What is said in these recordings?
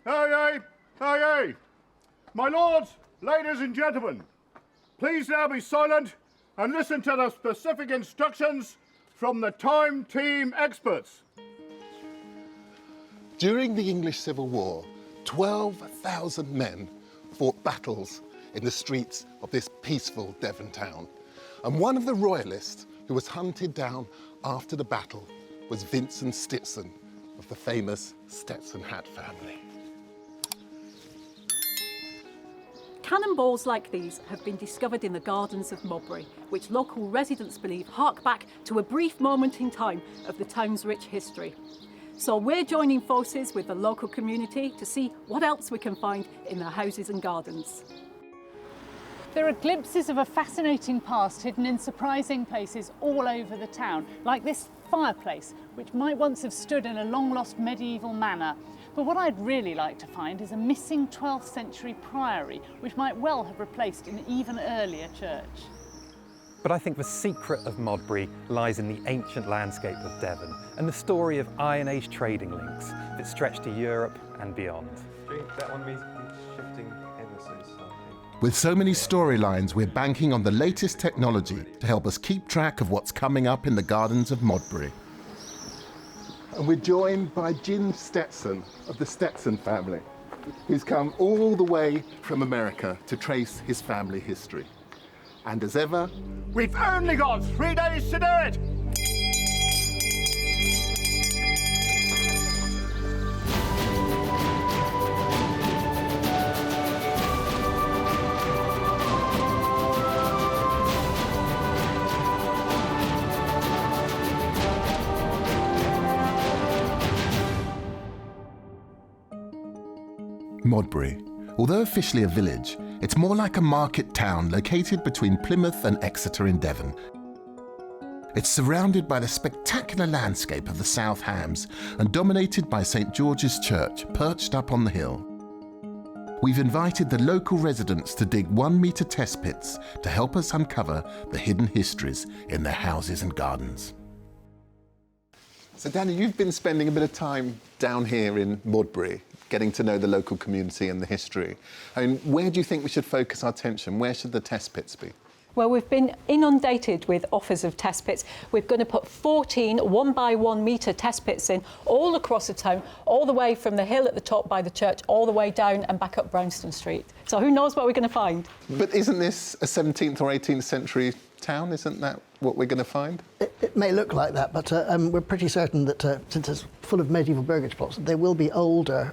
Aye, aye, aye, aye. My lords, ladies and gentlemen, please now be silent and listen to the specific instructions from the Time Team experts. During the English Civil War, 12,000 men fought battles in the streets of this peaceful Devon town. And one of the royalists who was hunted down after the battle was Vincent Stetson of the famous Stetson hat family. Cannonballs like these have been discovered in the gardens of Modbury, which local residents believe hark back to a brief moment in time of the town's rich history. So we're joining forces with the local community to see what else we can find in their houses and gardens. There are glimpses of a fascinating past hidden in surprising places all over the town, like this fireplace, which might once have stood in a long-lost medieval manor. But what I'd really like to find is a missing 12th century priory, which might well have replaced an even earlier church. But I think the secret of Modbury lies in the ancient landscape of Devon and the story of Iron Age trading links that stretch to Europe and beyond. That one means shifting ever so slightly. With so many storylines, we're banking on the latest technology to help us keep track of what's coming up in the gardens of Modbury. And we're joined by Jim Stetson of the Stetson family, who's come all the way from America to trace his family history. And as ever, We've only got 3 days to do it! Modbury, although officially a village, it's more like a market town located between Plymouth and Exeter in Devon. It's surrounded by the spectacular landscape of the South Hams and dominated by St. George's Church, perched up on the hill. We've invited the local residents to dig 1-metre test pits to help us uncover the hidden histories in their houses and gardens. So Danny, you've been spending a bit of time down here in Modbury, getting to know the local community and the history. I mean, where do you think we should focus our attention? Where should the test pits be? Well, we've been inundated with offers of test pits. We're going to put 14 1-by-1 metre test pits in all across the town, all the way from the hill at the top by the church, all the way down and back up Brownston Street. So who knows what we're going to find? But isn't this a 17th or 18th century town? Isn't that what we're going to find? It may look like that, but we're pretty certain that since it's full of medieval burgage plots, there will be older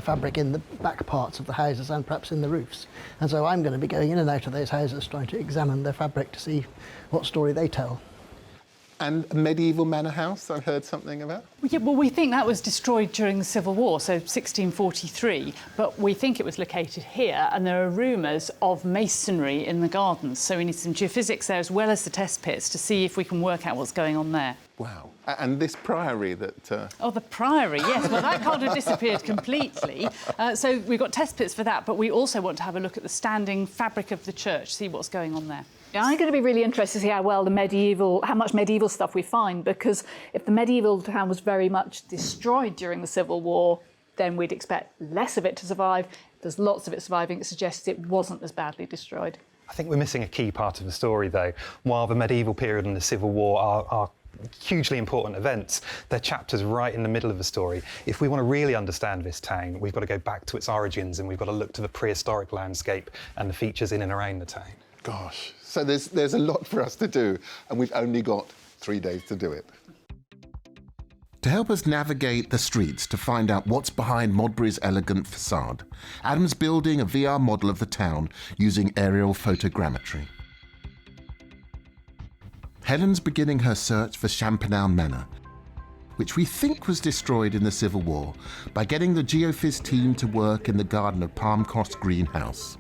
fabric in the back parts of the houses and perhaps in the roofs. And so I'm going to be going in and out of those houses trying to examine their fabric to see what story they tell. And a medieval manor house, I've heard something about? Yeah, well, we think that was destroyed during the Civil War, so 1643, but we think it was located here, and there are rumours of masonry in the gardens, so we need some geophysics there as well as the test pits to see if we can work out what's going on there. Wow. And this priory that... Oh, the Priory, yes. Well, that can't have disappeared completely. So we've got test pits for that, but we also want to have a look at the standing fabric of the church, see what's going on there. Yeah, I'm going to be really interested to see how much medieval stuff we find, because if the medieval town was very much destroyed during the Civil War, then we'd expect less of it to survive. If there's lots of it surviving, it suggests it wasn't as badly destroyed. I think we're missing a key part of the story, though. While the medieval period and the Civil War are hugely important events, they're chapters right in the middle of the story. If we want to really understand this town, we've got to go back to its origins, and we've got to look to the prehistoric landscape and the features in and around the town. Gosh, so there's a lot for us to do, and we've only got 3 days to do it. To help us navigate the streets to find out what's behind Modbury's elegant facade, Adam's building a VR model of the town using aerial photogrammetry. Helen's beginning her search for Champenown Manor, which we think was destroyed in the Civil War, by getting the Geophys team to work in the garden of Palm Cross Greenhouse.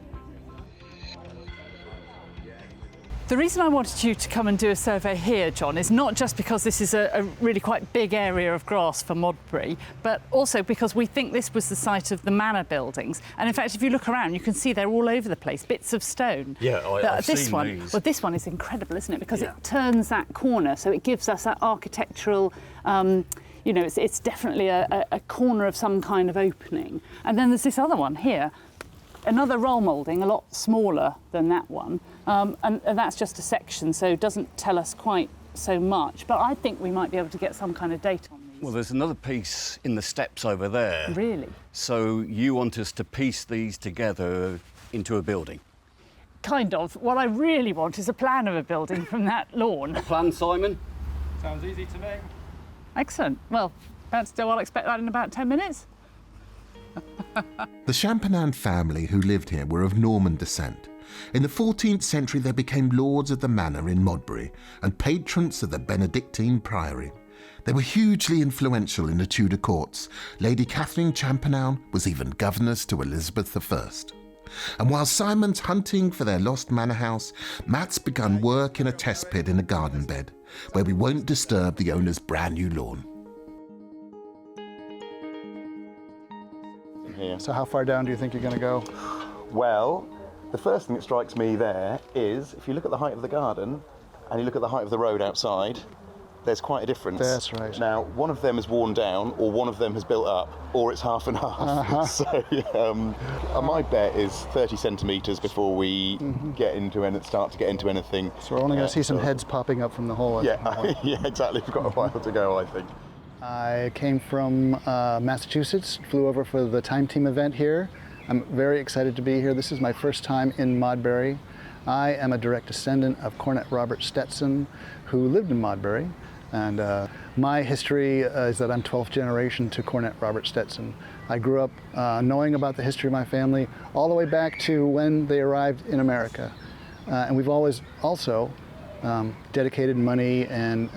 The reason I wanted you to come and do a survey here, John, is not just because this is a really quite big area of grass for Modbury, but also because we think this was the site of the manor buildings. And in fact, if you look around, you can see they're all over the place, bits of stone. Yeah, I've this seen one, these. well, this one is incredible, isn't it? Because it turns that corner, so it gives us that architectural you know, it's definitely a corner of some kind of opening. And then there's this other one here, another roll moulding, a lot smaller than that one, and that's just a section, so it doesn't tell us quite so much. But I think we might be able to get some kind of date on these. Well, there's another piece in the steps over there. Really? So you want us to piece these together into a building? Kind of. What I really want is a plan of a building from that lawn. Plan, Simon? Sounds easy to me. Excellent. Well, I'll expect that in about 10 minutes. The Champagnat family who lived here were of Norman descent. In the 14th century, they became lords of the manor in Modbury and patrons of the Benedictine Priory. They were hugely influential in the Tudor courts. Lady Catherine Champagnat was even governess to Elizabeth I. And while Simon's hunting for their lost manor house, Matt's begun work in a test pit in a garden bed, where we won't disturb the owner's brand new lawn. Here. So how far down do you think you're going to go? Well, the first thing that strikes me there is, if you look at the height of the garden and you look at the height of the road outside, there's quite a difference. That's right. Now, one of them is worn down, or one of them has built up, or it's half and half. So my bet is 30 centimetres before we start to get into anything. So we're only going to see some heads popping up from the hole. Yeah, yeah, exactly. We've got a while to go, I think. I came from Massachusetts, flew over for the Time Team event here. I'm very excited to be here. This is my first time in Modbury. I am a direct descendant of Cornet Robert Stetson, who lived in Modbury. And my history is that I'm 12th generation to Cornet Robert Stetson. I grew up knowing about the history of my family all the way back to when they arrived in America. And we've always also dedicated money and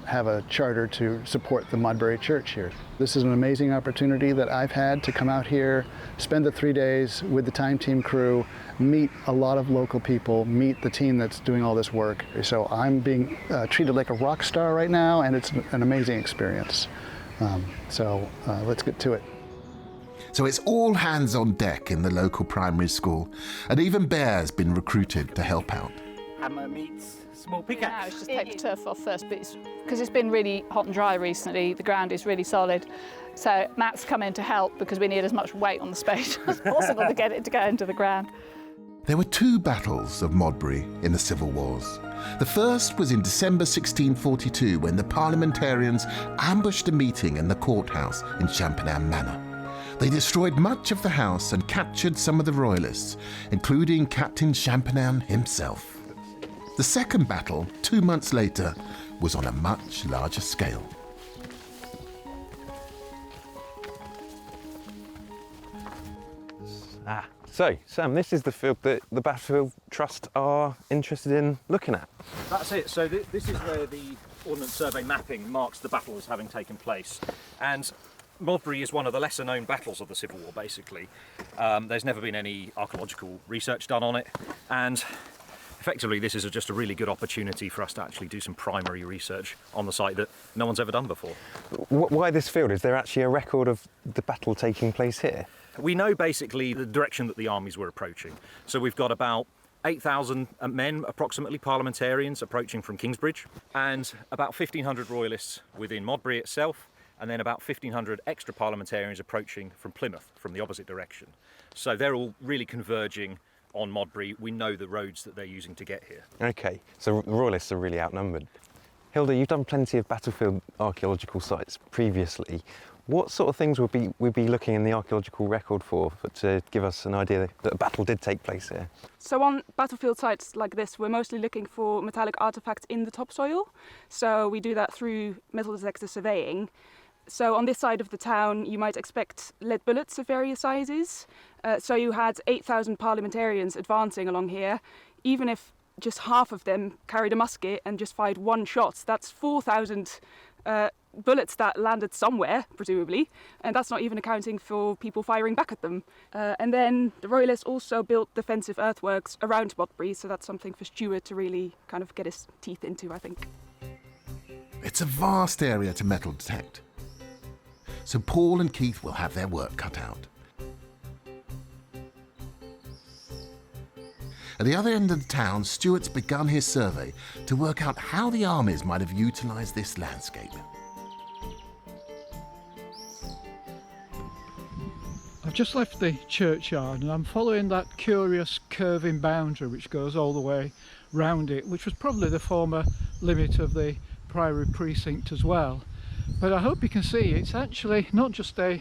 have a charter to support the Modbury Church here. This is an amazing opportunity that I've had to come out here, spend the 3 days with the Time Team crew, meet a lot of local people, meet the team that's doing all this work. So I'm being treated like a rock star right now, and it's an amazing experience. Let's get to it. So it's all hands on deck in the local primary school, and even Bear's been recruited to help out. Hammer meets small pickaxe. Now it's just take the turf off first, but because it's been really hot and dry recently, the ground is really solid. So Matt's come in to help because we need as much weight on the spade as possible to get it to go into the ground. There were two battles of Modbury in the Civil Wars. The first was in December 1642, when the parliamentarians ambushed a meeting in the courthouse in Champagnat Manor. They destroyed much of the house and captured some of the royalists, including Captain Champagnat himself. The second battle, 2 months later, was on a much larger scale. So, Sam, this is the field that the Battlefield Trust are interested in looking at. That's it. So this is where the Ordnance Survey mapping marks the battle as having taken place. And Modbury is one of the lesser known battles of the Civil War, basically. There's never been any archaeological research done on it. And effectively, this is just a really good opportunity for us to actually do some primary research on the site that no one's ever done before. Why this field? Is there actually a record of the battle taking place here? We know basically the direction that the armies were approaching. So we've got about 8,000 men, approximately, parliamentarians approaching from Kingsbridge, and about 1,500 royalists within Modbury itself, and then about 1,500 extra parliamentarians approaching from Plymouth, from the opposite direction. So they're all really converging on Modbury. We know the roads that they're using to get here. OK, so the royalists are really outnumbered. Hilda, you've done plenty of battlefield archaeological sites previously. What sort of things would we be looking in the archaeological record for to give us an idea that a battle did take place here? So on battlefield sites like this, we're mostly looking for metallic artefacts in the topsoil. So we do that through metal detector surveying. So on this side of the town, you might expect lead bullets of various sizes. So you had 8,000 parliamentarians advancing along here. Even if just half of them carried a musket and just fired one shot, that's 4,000 bullets that landed somewhere, presumably, and that's not even accounting for people firing back at them. And then the Royalists also built defensive earthworks around Modbury, so that's something for Stuart to really kind of get his teeth into, I think. It's a vast area to metal detect, so Paul and Keith will have their work cut out. At the other end of the town, Stuart's begun his survey to work out how the armies might have utilised this landscape. I've just left the churchyard and I'm following that curious curving boundary which goes all the way round it, which was probably the former limit of the Priory precinct as well. But I hope you can see it's actually not just a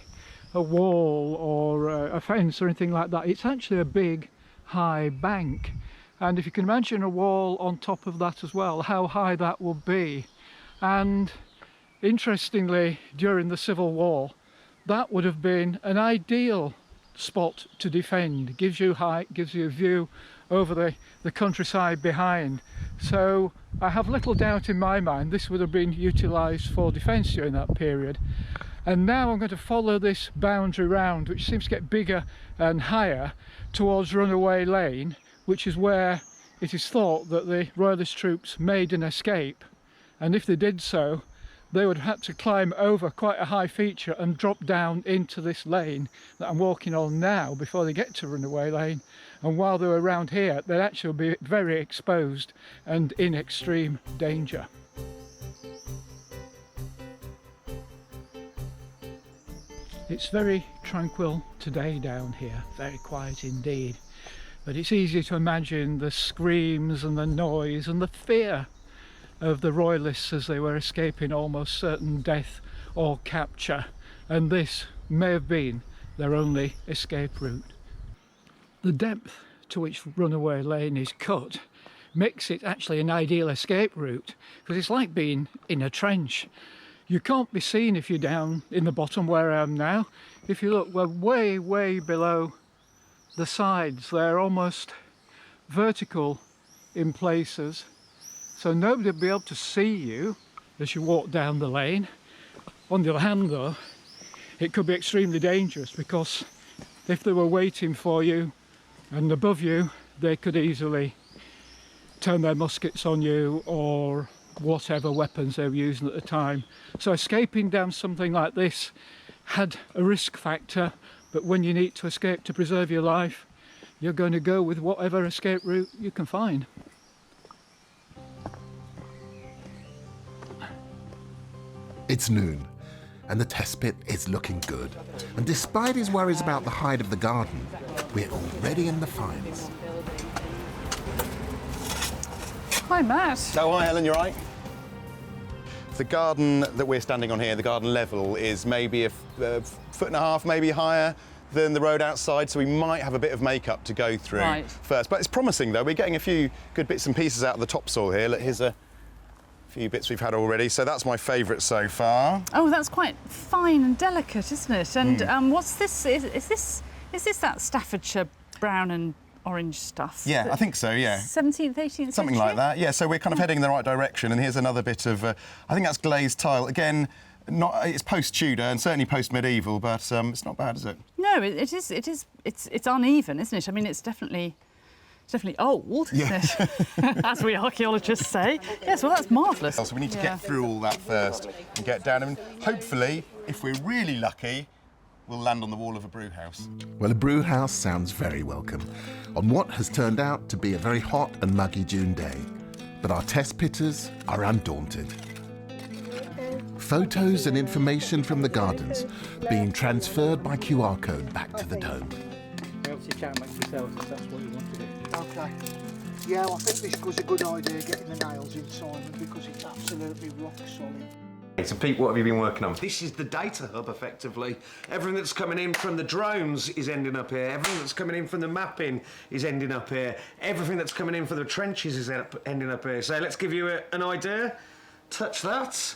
wall or a fence or anything like that. It's actually a big high bank, and if you can imagine a wall on top of that as well, how high that would be. And interestingly, during the Civil War, that would have been an ideal spot to defend. Gives you height, gives you a view over the countryside behind. So I have little doubt in my mind this would have been utilised for defence during that period. And now I'm going to follow this boundary round, which seems to get bigger and higher, towards Runaway Lane, which is where it is thought that the Royalist troops made an escape. And if they did so, they would have had to climb over quite a high feature and drop down into this lane that I'm walking on now before they get to Runaway Lane. And while they were around here, they'd actually be very exposed and in extreme danger. It's very tranquil today down here, very quiet indeed. But it's easy to imagine the screams and the noise and the fear of the Royalists as they were escaping almost certain death or capture, and this may have been their only escape route. The depth to which Runaway Lane is cut makes it actually an ideal escape route, because it's like being in a trench. You can't be seen if you're down in the bottom where I am now. If you look, we're way below the sides. They're almost vertical in places, so nobody will be able to see you as you walk down the lane. On the other hand though, it could be extremely dangerous, because if they were waiting for you and above you, they could easily turn their muskets on you or whatever weapons they were using at the time. So escaping down something like this had a risk factor, but when you need to escape to preserve your life, you're going to go with whatever escape route you can find. It's noon, and the test pit is looking good. And despite his worries about the height of the garden, we're already in the finals. Hi, Matt. Oh, hi, Helen, you all right? The garden that we're standing on here, the garden level, is maybe a foot and a half, maybe higher than the road outside, so we might have a bit of makeup to go through first. But it's promising, though. We're getting a few good bits and pieces out of the topsoil here. Look, here's a few bits we've had already, so that's my favourite so far. Oh, that's quite fine and delicate, isn't it? And what's this? Is this that Staffordshire brown and orange stuff? Yeah, I think so, yeah. 17th, 18th century? Something like that, yeah. So we're kind of heading in the right direction, and here's another bit of, I think that's glazed tile. Again, it's post-Tudor and certainly post-medieval, but it's not bad, is it? No, it's uneven, isn't it? I mean, it's definitely old, isn't it? As we archaeologists say. Yes, well, that's marvellous. So we need to get through all that first and get down, and hopefully, if we're really lucky, we'll land on the wall of a brew house. Well, a brew house sounds very welcome on what has turned out to be a very hot and muggy June day. But our test pitters are undaunted. Photos and information from the gardens being transferred by QR code back to the dome. Obviously chat amongst yourselves if that's what you want to do. Okay. Yeah, I think this was a good idea, getting the nails in, Simon, because it's absolutely rock solid. So Pete, what have you been working on? This is the data hub, effectively. Everything that's coming in from the drones is ending up here. Everything that's coming in from the mapping is ending up here. Everything that's coming in from the trenches is ending up here. So let's give you an idea. Touch that.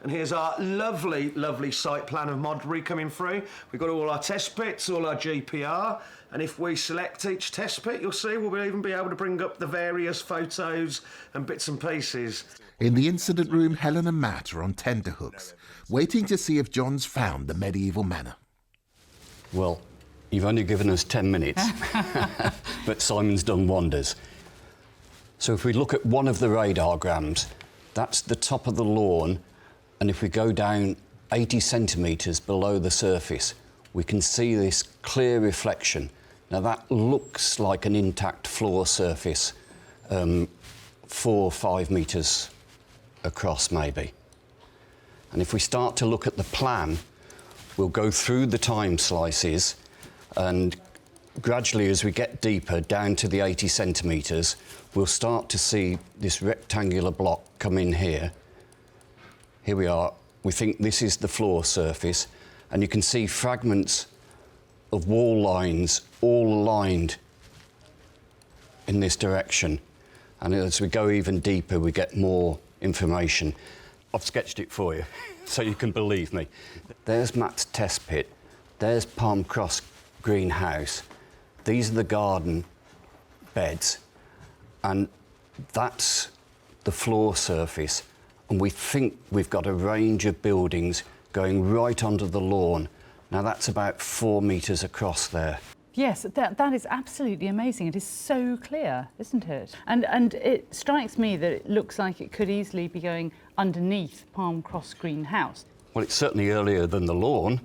And here's our lovely site plan of Modbury coming through. We've got all our test pits, all our GPR, and if we select each test pit, you'll see we'll even be able to bring up the various photos and bits and pieces. In the incident room, Helen and Matt are on tenterhooks, waiting to see if John's found the medieval manor. Well, you've only given us 10 minutes, but Simon's done wonders. So if we look at one of the radargrams, that's the top of the lawn, and if we go down 80 centimetres below the surface, we can see this clear reflection. Now that looks like an intact floor surface, 4 or 5 metres across maybe. And if we start to look at the plan, we'll go through the time slices And gradually, as we get deeper down to the 80 centimetres, we'll start to see this rectangular block come in here. Here we are. We think this is the floor surface, and you can see fragments of wall lines all aligned in this direction. And as we go even deeper, we get more information. I've sketched it for you, so you can believe me. There's Matt's test pit. There's Palm Cross greenhouse. These are the garden beds. And that's the floor surface. And we think we've got a range of buildings going right onto the lawn. Now, that's about 4 metres across there. Yes, that is absolutely amazing. It is so clear, isn't it? And it strikes me that it looks like it could easily be going underneath Palm Cross greenhouse. Well, it's certainly earlier than the lawn,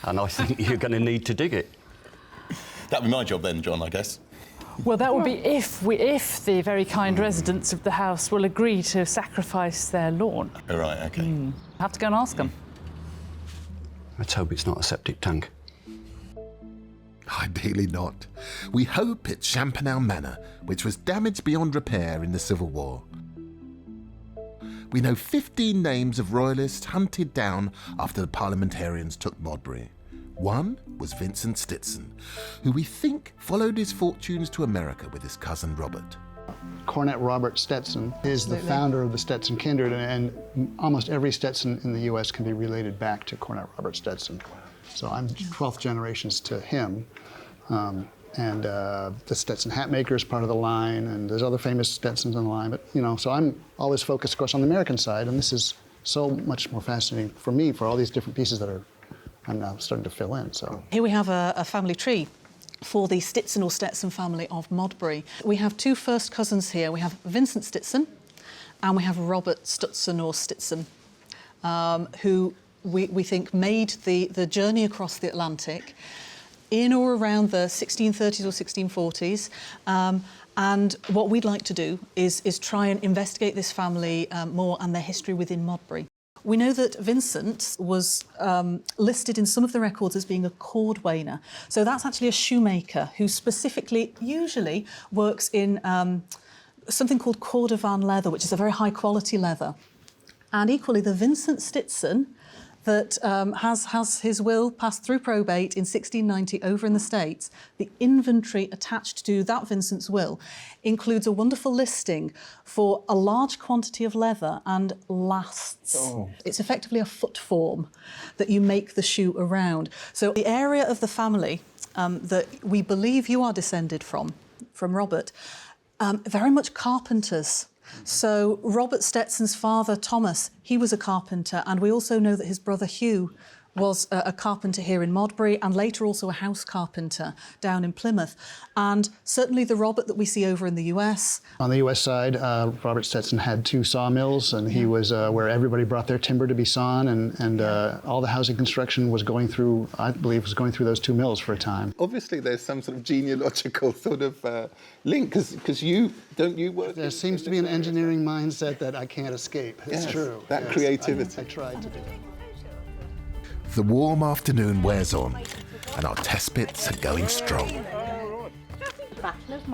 and I think you're going to need to dig it. That'd be my job then, John, I guess. Well, that would be if the very kind residents of the house will agree to sacrifice their lawn. All right, OK. Have to go and ask them. Let's hope it's not a septic tank. Ideally not. We hope it's Champernel Manor, which was damaged beyond repair in the Civil War. We know 15 names of royalists hunted down after the parliamentarians took Modbury. One was Vincent Stetson, who we think followed his fortunes to America with his cousin Robert. Cornet Robert Stetson is the founder of the Stetson kindred, and almost every Stetson in the U.S. can be related back to Cornet Robert Stetson. So I'm 12th generations to him. And the Stetson hat maker is part of the line, and there's other famous Stetsons on the line. But, you know, so I'm always focused, of course, on the American side, and this is so much more fascinating for me, for all these different pieces that I'm now starting to fill in. So here we have a family tree for the Stetson or Stetson family of Modbury. We have two first cousins here. We have Vincent Stetson and we have Robert Stutson or Stetson, who we think made the journey across the Atlantic in or around the 1630s or 1640s. And what we'd like to do is try and investigate this family more and their history within Modbury. We know that Vincent was listed in some of the records as being a cordwainer. So that's actually a shoemaker who specifically usually works in something called cordovan leather, which is a very high quality leather. And equally, the Vincent Stetson that has his will passed through probate in 1690 over in the States, the inventory attached to that Vincent's will includes a wonderful listing for a large quantity of leather and lasts. Oh. It's effectively a foot form that you make the shoe around. So the area of the family that we believe you are descended from Robert, very much carpenters. So Robert Stetson's father, Thomas, he was a carpenter, and we also know that his brother Hugh was a carpenter here in Modbury and later also a house carpenter down in Plymouth. And certainly the Robert that we see over in the US. On the US side, Robert Stetson had 2 sawmills, and he was where everybody brought their timber to be sawn, and all the housing construction was going through, I believe, was going through those 2 mills for a time. Obviously there's some sort of genealogical sort of link, because you work... There seems to be an engineering mindset that I can't escape. It's true. That creativity. I tried to do it. The warm afternoon wears on, and our test pits are going strong.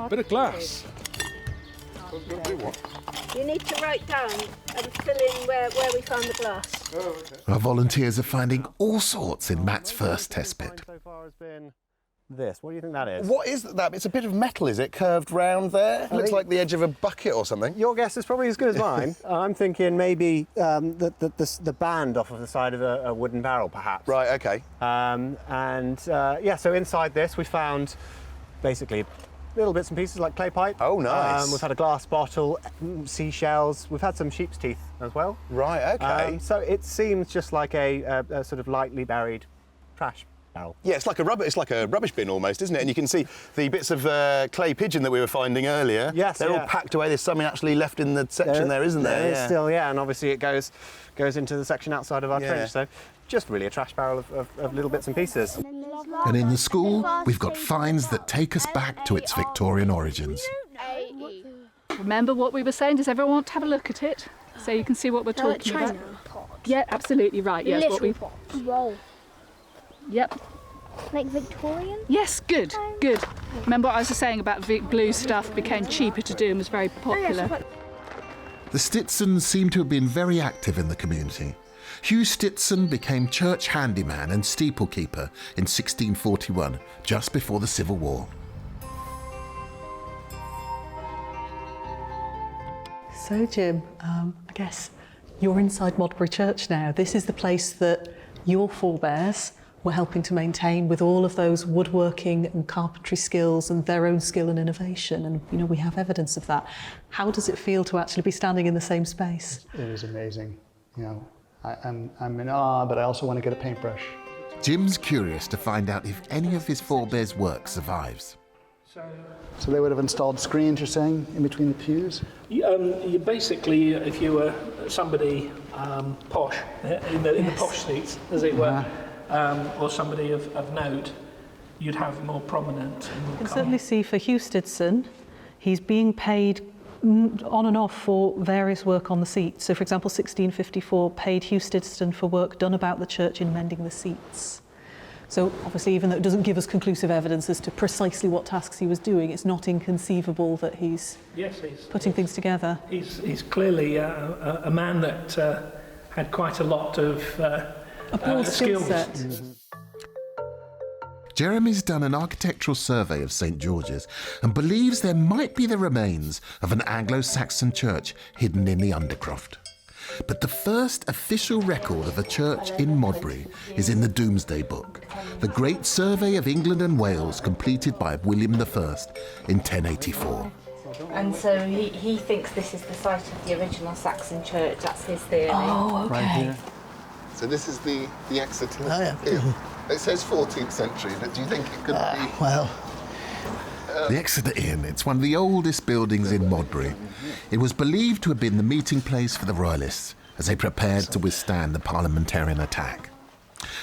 Bit of glass. You need to write down and fill in where we found the glass. Oh, okay. Our volunteers are finding all sorts in Matt's first test pit. So far has been this. What do you think that is? What is that? It's a bit of metal, is it? Curved round there? Looks like the edge of a bucket or something. Your guess is probably as good as mine. I'm thinking maybe the band off of the side of a wooden barrel, perhaps. Right, OK. Yeah, so inside this we found basically little bits and pieces like clay pipe. Oh, nice. We've had a glass bottle, seashells. We've had some sheep's teeth as well. Right, OK. So it seems just like a sort of lightly buried trash barrel. Yeah, it's like a rubbish bin almost, isn't it? And you can see the bits of clay pigeon that we were finding earlier. Yes, they're all packed away. There's something actually left in the section there, isn't there? There is still, yeah, and obviously it goes into the section outside of our trench. So just really a trash barrel of little bits and pieces. And in the school, we've got finds that take us back to its Victorian origins. Remember what we were saying? Does everyone want to have a look at it so you can see what we're talking about? Yeah, absolutely right. Yes, what we. Roll. Yep. Like Victorian? Yes, good, good. Remember what I was saying about Vic glue stuff became cheaper to do and was very popular. The Stetsons seem to have been very active in the community. Hugh Stetson became church handyman and steeplekeeper in 1641, just before the Civil War. So Jim, I guess you're inside Modbury Church now. This is the place that your forebears were helping to maintain with all of those woodworking and carpentry skills and their own skill and innovation. And, you know, we have evidence of that. How does it feel to actually be standing in the same space? It is amazing. You know, I'm in awe, but I also want to get a paintbrush. Jim's curious to find out if any of his forebears' work survives. So they would have installed screens, you're saying, in between the pews? You basically, if you were somebody posh, in the posh seats, as it were, or somebody of note, you'd have more prominent. You can certainly see for Hugh Stetson, he's being paid on and off for various work on the seats. So, for example, 1654 paid Hugh Stetson for work done about the church in mending the seats. So, obviously, even though it doesn't give us conclusive evidence as to precisely what tasks he was doing, it's not inconceivable that he's putting things together. He's clearly a man that had quite a lot of a broad skill skills. set. Jeremy's done an architectural survey of St George's and believes there might be the remains of an Anglo-Saxon church hidden in the Undercroft. But the first official record of a church in Modbury is in the Domesday Book, the great survey of England and Wales completed by William I in 1084. And so he thinks this is the site of the original Saxon church. That's his theory. Oh, okay. Right here. So this is the Exeter yeah. It says 14th century, but do you think it could be? Well, The Exeter Inn, it's one of the oldest buildings in Modbury. It was believed to have been the meeting place for the Royalists as they prepared to withstand the parliamentarian attack.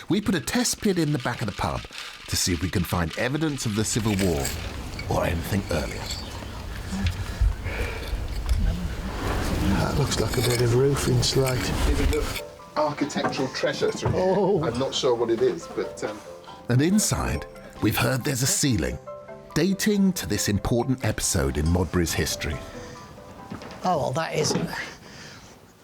We put a test pit in the back of the pub to see if we can find evidence of the Civil War or anything earlier. That looks like a bit of roofing slate. Architectural treasure through here. I'm not sure what it is, but... And inside, we've heard there's a ceiling, dating to this important episode in Modbury's history. Oh, well, that is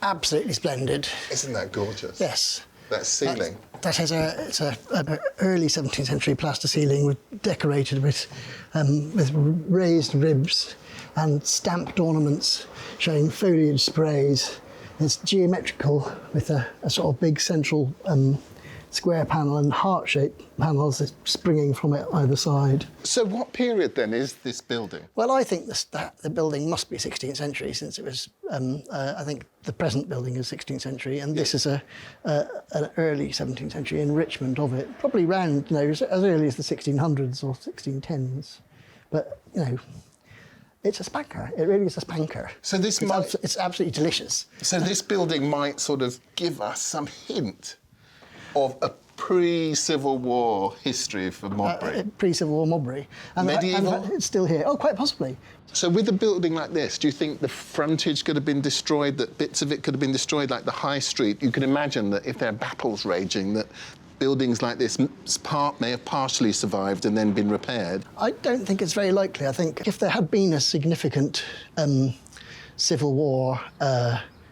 absolutely splendid. Isn't that gorgeous? Yes. That ceiling. That has an early 17th century plaster ceiling decorated with raised ribs and stamped ornaments showing foliage sprays. It's geometrical with a sort of big central square panel and heart-shaped panels springing from it either side. So what period then is this building? Well, I think the building must be 16th century since it was, I think the present building is 16th century and this is an early 17th century enrichment of it, probably around, you know, as early as the 1600s or 1610s. But, you know, it's a spanker. It really is a spanker. So this it's absolutely delicious. So this building might sort of give us some hint of a pre-Civil War history for Modbury. Pre-Civil War Modbury. And medieval? It's still here. Oh, quite possibly. So with a building like this, do you think the frontage could have been destroyed, that bits of it could have been destroyed, like the High Street? You can imagine that if there are battles raging, that buildings like this may have partially survived and then been repaired. I don't think it's very likely. I think if there had been a significant Civil War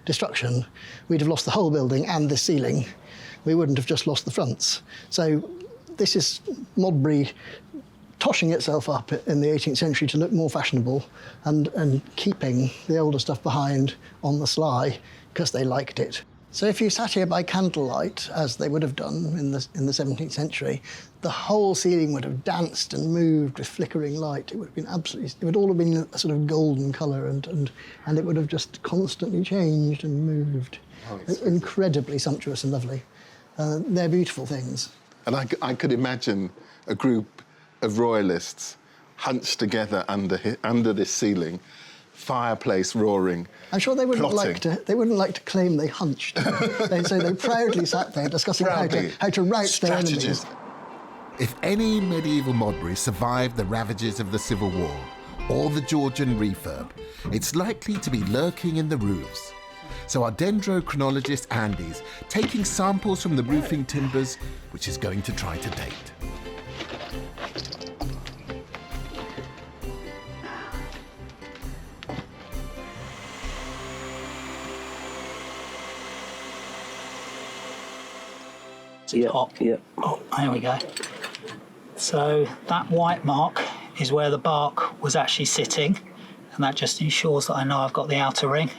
destruction, we'd have lost the whole building and the ceiling. We wouldn't have just lost the fronts. So this is Modbury toshing itself up in the 18th century to look more fashionable and keeping the older stuff behind on the sly because they liked it. So if you sat here by candlelight, as they would have done in the 17th century, the whole ceiling would have danced and moved with flickering light. It would have been absolutely, it would all have been a sort of golden colour and it would have just constantly changed and moved. Incredibly sumptuous and lovely. They're beautiful things. And I could imagine a group of royalists hunched together under this ceiling, fireplace roaring. I'm sure they wouldn't plotting. like to claim they hunched. They proudly sat there discussing how to rout their enemies. If any medieval Modbury survived the ravages of the Civil War or the Georgian refurb, it's likely to be lurking in the roofs. So our dendrochronologist Andy's taking samples from the roofing timbers, which is going to try to date. It's hot. Yeah. Oh, there we go. So that white mark is where the bark was actually sitting, and that just ensures that I know I've got the outer ring.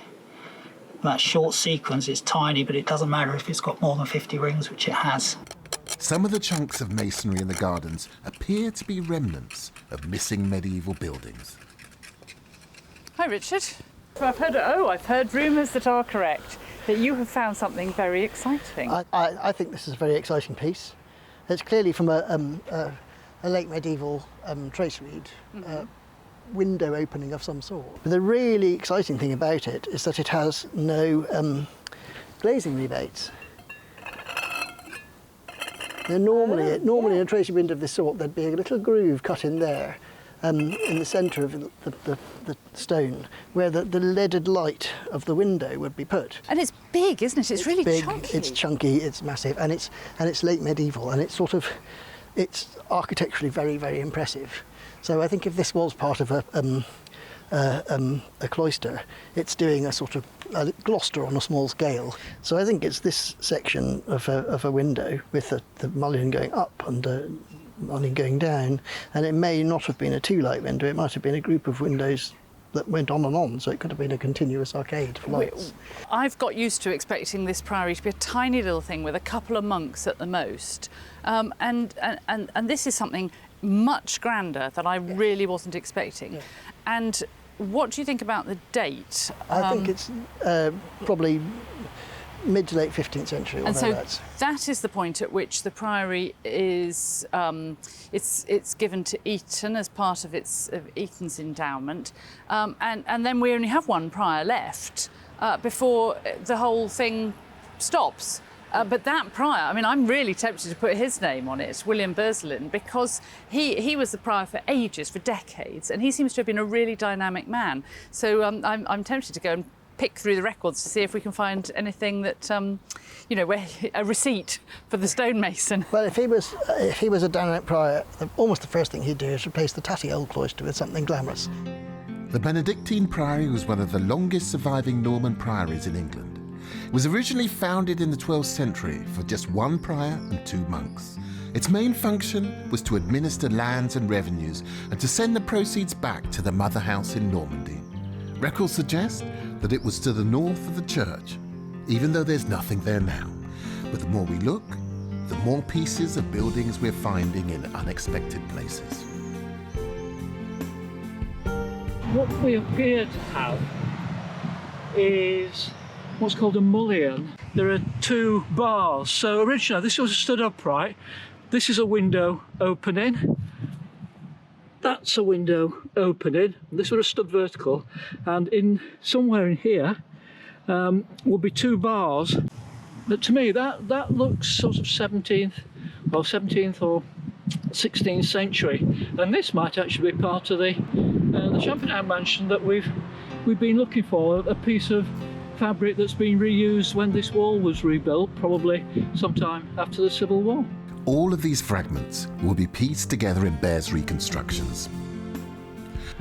That short sequence is tiny, but it doesn't matter if it's got more than 50 rings, which it has. Some of the chunks of masonry in the gardens appear to be remnants of missing medieval buildings. Hi, Richard. I've heard rumours that are correct, that you have found something very exciting. I think this is a very exciting piece. It's clearly from a late medieval tracery window opening of some sort. But the really exciting thing about it is that it has no glazing rebates. Now, normally in a tracery window of this sort, there'd be a little groove cut in there, in the centre of the stone, where the leaded light of the window would be put. And it's big, isn't it? It's really big, chunky. It's chunky, it's massive, and it's late medieval, and it's architecturally very, very impressive. So I think if this was part of a cloister, it's doing a sort of a Gloucester on a small scale. So I think it's this section of a window with the mullion going up and mullion going down, and it may not have been a two-light window, it might have been a group of windows that went on and on, so it could have been a continuous arcade for lights. I've got used to expecting this priory to be a tiny little thing with a couple of monks at the most, and this is something much grander that I really wasn't expecting. Yeah. And what do you think about the date? I think it's probably mid to late 15th century. And so that is the point at which the priory is it's given to Eton as part of Eton's endowment, and then we only have one prior left before the whole thing stops. But that prior, I mean, I'm really tempted to put his name on it, William Burslin, because he was the prior for ages, for decades, and he seems to have been a really dynamic man. So I'm tempted to go and pick through the records to see if we can find anything that, where a receipt for the stonemason. Well, if he was a dynamic prior, almost the first thing he'd do is replace the tatty old cloister with something glamorous. The Benedictine Priory was one of the longest surviving Norman priories in England. It was originally founded in the 12th century for just one prior and 2 monks. Its main function was to administer lands and revenues and to send the proceeds back to the mother house in Normandy. Records suggest that it was to the north of the church, even though there's nothing there now. But the more we look, the more pieces of buildings we're finding in unexpected places. What we appear to have is what's called a mullion. There are 2 bars. So originally this was stood upright. This is a window opening. That's a window opening. This would have stood vertical, and somewhere in here will be 2 bars. But to me, that looks sort of 17th or 16th century, and this might actually be part of the Champenown mansion that we've been looking for. A piece of fabric that's been reused when this wall was rebuilt, probably sometime after the Civil War. All of these fragments will be pieced together in Bear's reconstructions.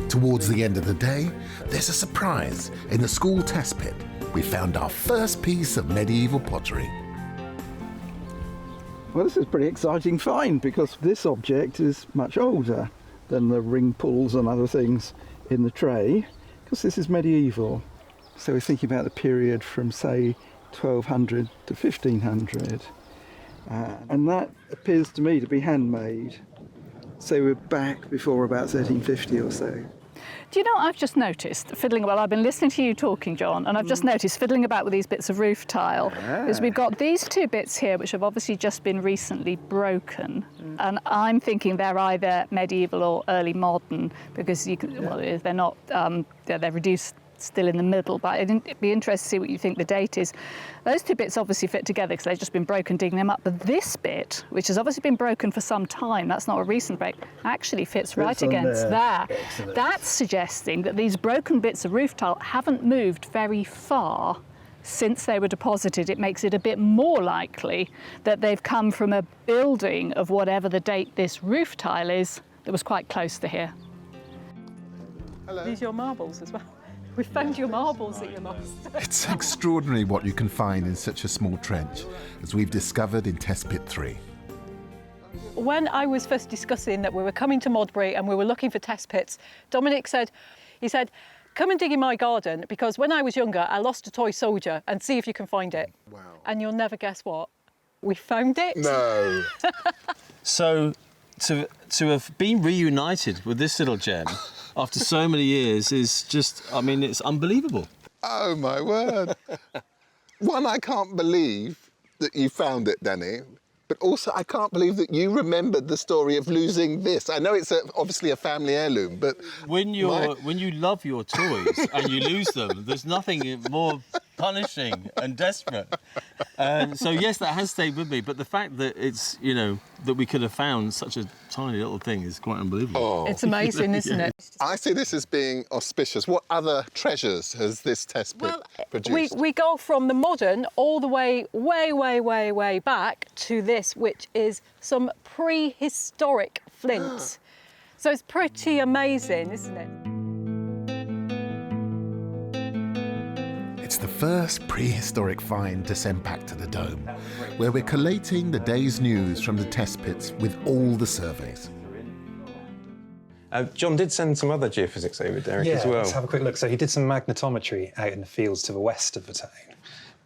Towards the end of the day, there's a surprise. In the school test pit, we found our first piece of medieval pottery. Well, this is a pretty exciting find because this object is much older than the ring pulls and other things in the tray, because this is medieval. So we're thinking about the period from, say, 1200 to 1500. And that appears to me to be handmade. So we're back before about 1350 or so. Do you know what I've just noticed, I've been listening to you talking, John, and I've just noticed, fiddling about with these bits of roof tile, is we've got these 2 bits here which have obviously just been recently broken, and I'm thinking they're either medieval or early modern, because they're not, they're reduced still in the middle, but it'd be interesting to see what you think the date is. Those 2 bits obviously fit together because they've just been broken digging them up, but this bit, which has obviously been broken for some time, that's not a recent break, actually fits right against that. Excellent. That's suggesting that these broken bits of roof tile haven't moved very far since they were deposited. It makes it a bit more likely that they've come from a building of whatever the date this roof tile is that was quite close to here. Hello. These are your marbles as well. We found your marbles that you lost. It's extraordinary what you can find in such a small trench, as we've discovered in Test Pit 3. When I was first discussing that we were coming to Modbury and we were looking for test pits, Dominic said, come and dig in my garden, because when I was younger, I lost a toy soldier, and see if you can find it. Wow. And you'll never guess what. We found it. No. So, to have been reunited with this little gem after so many years is just, I mean, it's unbelievable. Oh, my word. One, I can't believe that you found it, Danny. But also, I can't believe that you remembered the story of losing this. I know it's obviously a family heirloom, but... When you love your toys and you lose them, there's nothing more punishing and desperate. So, yes, that has stayed with me. But the fact that it's, you know, that we could have found such a tiny little thing is quite unbelievable. Oh. It's amazing, isn't it? I see this as being auspicious. What other treasures has this test pit produced? We go from the modern all the way, way back to this, which is some prehistoric flint. So it's pretty amazing, isn't it? It's the first prehistoric find to send back to the Dome, where we're collating the day's news from the test pits with all the surveys. John did send some other geophysics over, Derek, as well. Let's have a quick look. So he did some magnetometry out in the fields to the west of the town.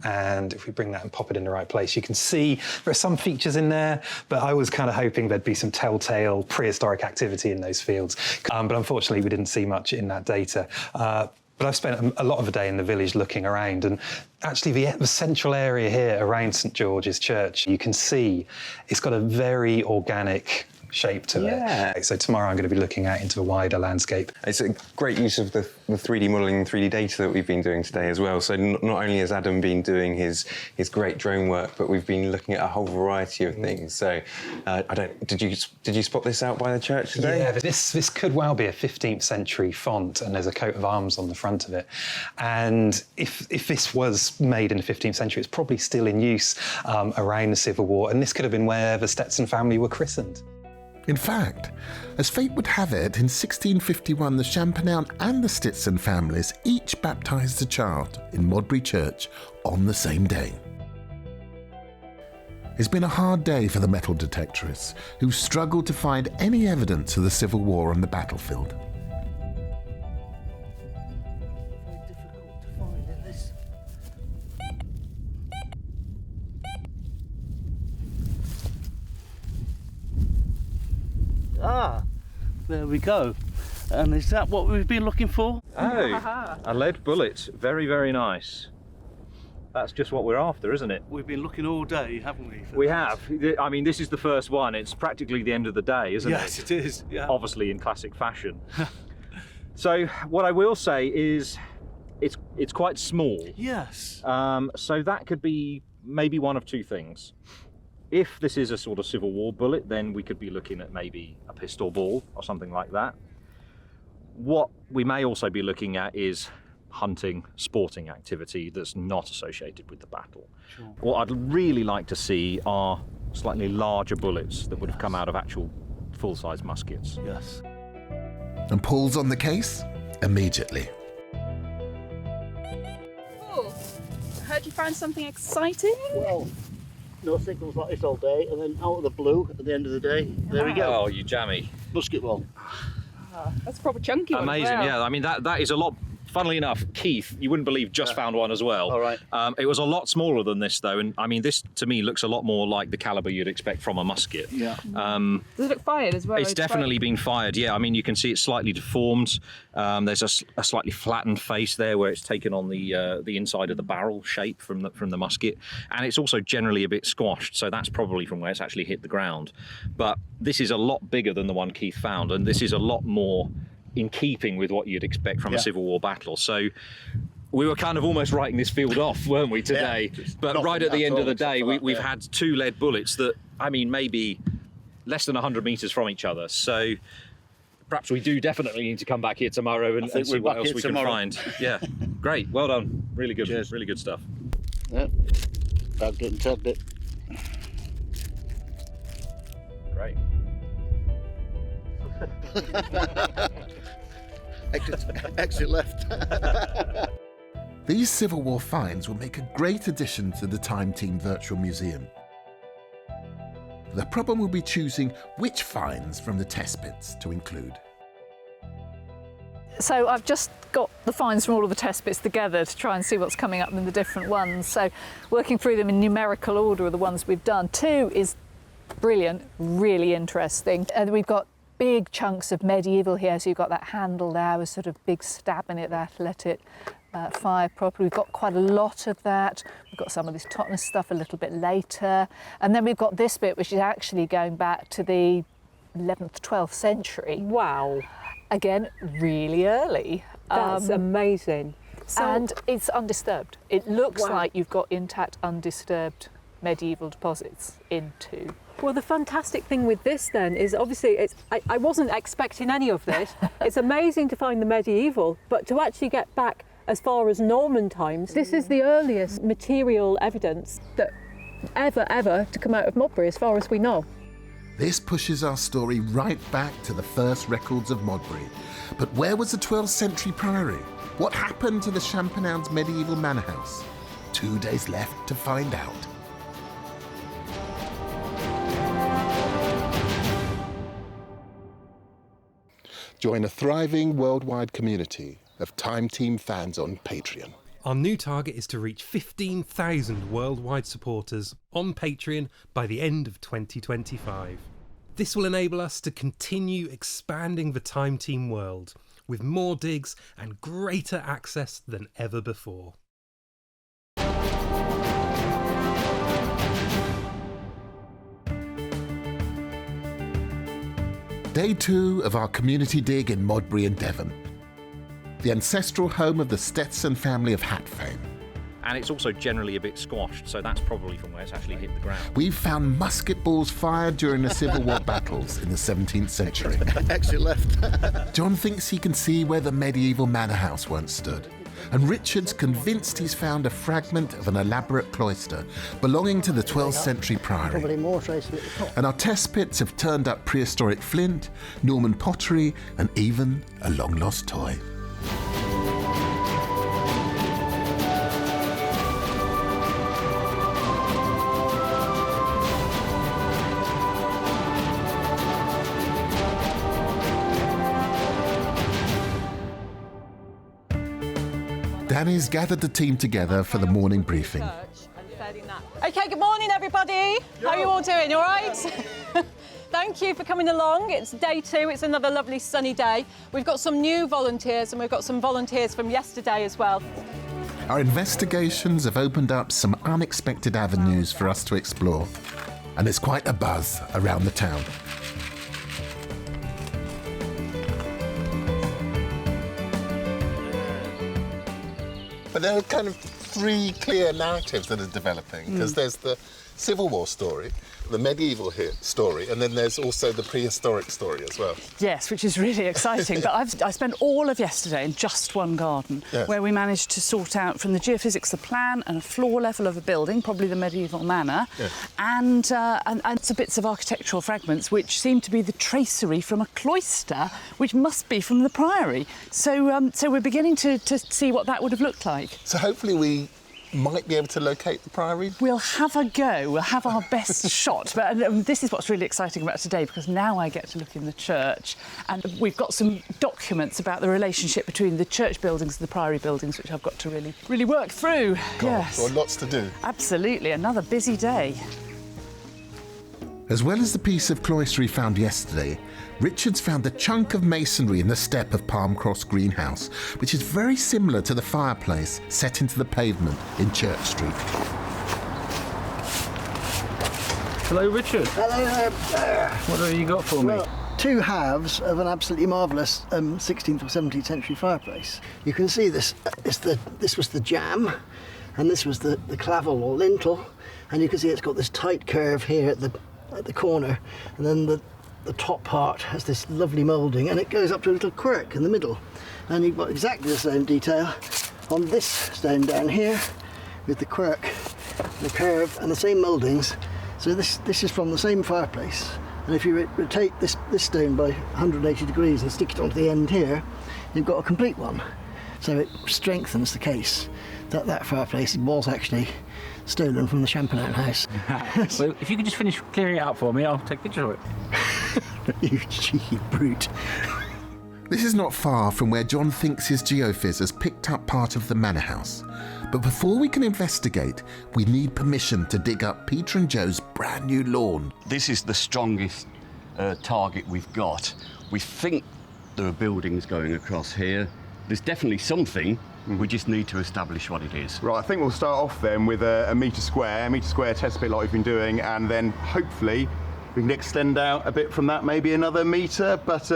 And if we bring that and pop it in the right place, you can see there are some features in there, but I was kind of hoping there'd be some telltale prehistoric activity in those fields. But unfortunately, we didn't see much in that data. But I've spent a lot of the day in the village looking around, and actually the central area here around St George's Church, you can see it's got a very organic shape to it. So tomorrow I'm going to be looking out into the wider landscape. It's a great use of the 3D modelling and 3D data that we've been doing today as well. So not only has Adam been doing his great drone work, but we've been looking at a whole variety of things. So did you spot this out by the church today? Yeah, this could well be a 15th century font, and there's a coat of arms on the front of it. And if this was made in the 15th century, it's probably still in use around the Civil War, and this could have been where the Stetson family were christened. In fact, as fate would have it, in 1651 the Champernowne and the Stetson families each baptised a child in Modbury Church on the same day. It's been a hard day for the metal detectorists, who struggled to find any evidence of the Civil War on the battlefield. Ah, there we go. And is that what we've been looking for? Oh, a lead bullet. Very, very nice. That's just what we're after, isn't it? We've been looking all day, haven't we? We have. I mean, this is the first one. It's practically the end of the day, isn't it? Yes, it is. Yeah. Obviously in classic fashion. So what I will say is it's quite small. Yes. So that could be maybe one of two things. If this is a sort of Civil War bullet, then we could be looking at maybe a pistol ball or something like that. What we may also be looking at is hunting, sporting activity that's not associated with the battle. Sure. What I'd really like to see are slightly larger bullets that would have come out of actual full-size muskets. Yes. And Paul's on the case immediately. Cool. Heard you found something exciting? Well, no signals like this all day, and then out of the blue at the end of the day, there we go. Oh, you jammy. Musket ball. That's a proper chunky one. Amazing, yeah. I mean, that is a lot. Funnily enough, Keith, you wouldn't believe, just found one as well. All right. It was a lot smaller than this, though, and I mean, this to me looks a lot more like the calibre you'd expect from a musket. Yeah. Does it look fired as well? It's definitely been fired, yeah. I mean, you can see it's slightly deformed. There's a slightly flattened face there where it's taken on the inside of the barrel shape from the musket, and it's also generally a bit squashed, so that's probably from where it's actually hit the ground. But this is a lot bigger than the one Keith found, and this is a lot more in keeping with what you'd expect from a Civil War battle. So we were kind of almost writing this field off, weren't we, today? But right at the end of the day, we've had two lead bullets that, I mean, maybe less than 100 metres from each other. So perhaps we do definitely need to come back here tomorrow and see what else we can find. Yeah, great, well done. Really good, really good stuff. Yep, I've getting tugged it. Great. Exit left. These Civil War finds will make a great addition to the Time Team Virtual Museum. The problem will be choosing which finds from the test bits to include. So I've just got the finds from all of the test bits together to try and see what's coming up in the different ones. So working through them in numerical order of the ones we've done. 2 is brilliant, really interesting. And we've got big chunks of medieval here, so you've got that handle there with sort of big stab in it there to let it fire properly. We've got quite a lot of that. We've got some of this Totnes stuff a little bit later. And then we've got this bit, which is actually going back to the 11th, 12th century. Wow. Again, really early. That's amazing. And it's undisturbed. It looks like you've got intact, undisturbed medieval deposits in 2. Well, the fantastic thing with this then is obviously I wasn't expecting any of this. It's amazing to find the medieval, but to actually get back as far as Norman times, this is the earliest material evidence that ever to come out of Modbury as far as we know. This pushes our story right back to the first records of Modbury. But where was the 12th century priory? What happened to the Champernowne's medieval manor house? 2 days left to find out. Join a thriving worldwide community of Time Team fans on Patreon. Our new target is to reach 15,000 worldwide supporters on Patreon by the end of 2025. This will enable us to continue expanding the Time Team world with more digs and greater access than ever before. Day 2 of our community dig in Modbury and Devon, the ancestral home of the Stetson family of hat fame. And it's also generally a bit squashed, so that's probably from where it's actually hit the ground. We've found musket balls fired during the Civil War battles in the 17th century. Exit left. John thinks he can see where the medieval manor house once stood. And Richard's convinced he's found a fragment of an elaborate cloister belonging to the 12th century priory. Probably more traces at the top. And our test pits have turned up prehistoric flint, Norman pottery, and even a long-lost toy. Danny's gathered the team together for the morning briefing. Okay, good morning everybody. How are you all doing, all right? Thank you for coming along. It's day 2, it's another lovely sunny day. We've got some new volunteers and we've got some volunteers from yesterday as well. Our investigations have opened up some unexpected avenues for us to explore, and there's quite a buzz around the town. But there are kind of 3 clear narratives that are developing, because there's the Civil War story, the medieval story, and then there's also the prehistoric story as well. Yes, which is really exciting. But I spent all of yesterday in just one garden, where we managed to sort out from the geophysics the plan and a floor level of a building, probably the medieval manor, and some bits of architectural fragments which seem to be the tracery from a cloister, which must be from the priory. So we're beginning to see what that would have looked like. So hopefully we might be able to locate the priory? We'll have a go. We'll have our best shot. But this is what's really exciting about today, because now I get to look in the church, and we've got some documents about the relationship between the church buildings and the priory buildings, which I've got to really work through. Yes. Well, lots to do. Absolutely. Another busy day. As well as the piece of cloistery found yesterday, Richard's found a chunk of masonry in the step of Palm Cross Greenhouse, which is very similar to the fireplace set into the pavement in Church Street. Hello, Richard. Hello there. What have you got for me? Well, 2 halves of an absolutely marvellous 16th or 17th century fireplace. You can see this. This was the jamb, and this was the clavel or lintel, and you can see it's got this tight curve here at the corner, and then the top part has this lovely moulding, and it goes up to a little quirk in the middle, and you've got exactly the same detail on this stone down here with the quirk, the curve, and the same mouldings. So this is from the same fireplace, and if you rotate this stone by 180 degrees and stick it onto the end here, you've got a complete one. So it strengthens the case that that fireplace was actually stolen from the Champagnat house. Well, if you could just finish clearing it out for me, I'll take a picture of it. You cheeky brute. This is not far from where John thinks his geophys has picked up part of the manor house. But before we can investigate, we need permission to dig up Peter and Joe's brand new lawn. This is the strongest target we've got. We think there are buildings going across here. There's definitely something. We just need to establish what it is. Right, I think we'll start off then with a metre square test pit like we've been doing, and then hopefully we can extend out a bit from that, maybe another metre. But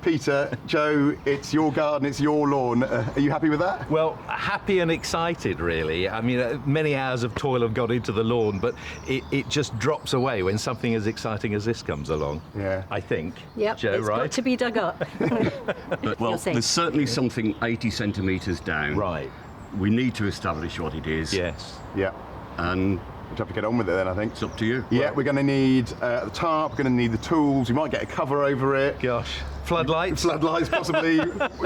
Peter, Joe, it's your garden, it's your lawn. Are you happy with that? Well, happy and excited, really. I mean, many hours of toil have gone into the lawn, but it just drops away when something as exciting as this comes along. Yeah. I think. Yep, Joe, it's right? got to be dug up. But, well, there's certainly something 80 centimetres down. Right. We need to establish what it is. Yes. Yeah. And we'll have to get on with it then, I think. It's up to you. Yeah, we're going to need the tarp, we're going to need the tools, we might get a cover over it. Gosh. Floodlights? Floodlights, possibly.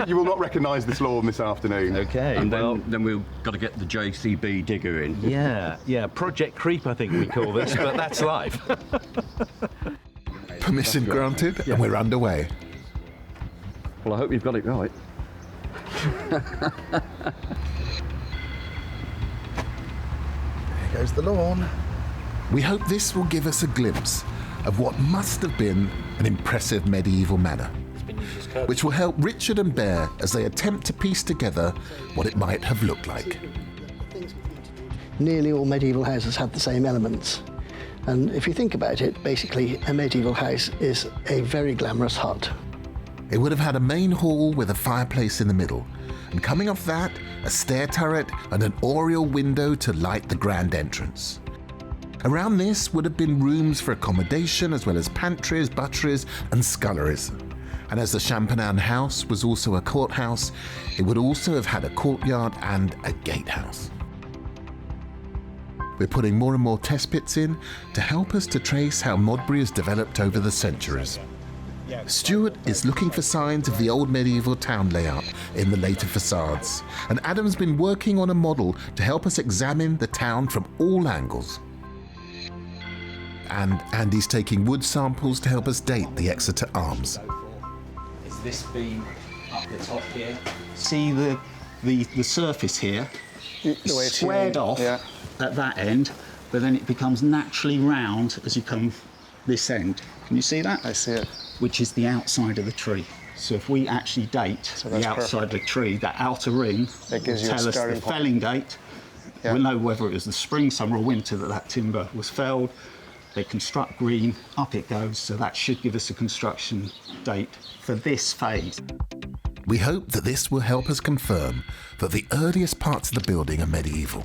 You will not recognise this lawn this afternoon. Okay. And then we've got to get the JCB digger in. Yeah, Project Creep, I think we call this, but that's life. Permission granted, and we're underway. Well, I hope you've got it right. There goes the lawn. We hope this will give us a glimpse of what must have been an impressive medieval manor, which will help Richard and Bear as they attempt to piece together what it might have looked like. Nearly all medieval houses had the same elements. And if you think about it, basically a medieval house is a very glamorous hut. It would have had a main hall with a fireplace in the middle, and coming off that, a stair turret and an oriel window to light the grand entrance. Around this would have been rooms for accommodation, as well as pantries, butteries and sculleries. And as the Champagnat house was also a courthouse, it would also have had a courtyard and a gatehouse. We're putting more and more test pits in to help us to trace how Modbury has developed over the centuries. Stuart is looking for signs of the old medieval town layout in the later facades, and Adam's been working on a model to help us examine the town from all angles. And Andy's taking wood samples to help us date the Exeter Arms. Is this beam up the top here? See the surface here? The way it's squared tuned, off yeah. at that end, but then it becomes naturally round as you come this end. Can you see that? I see it. Which is the outside of the tree. So if we actually date the outside of the tree, that outer ring that gives will you tell a us the starting point. felling date. Yeah. We'll know whether it was the spring, summer or winter that timber was felled. They construct green, up it goes, so that should give us a construction date for this phase. We hope that this will help us confirm that the earliest parts of the building are medieval.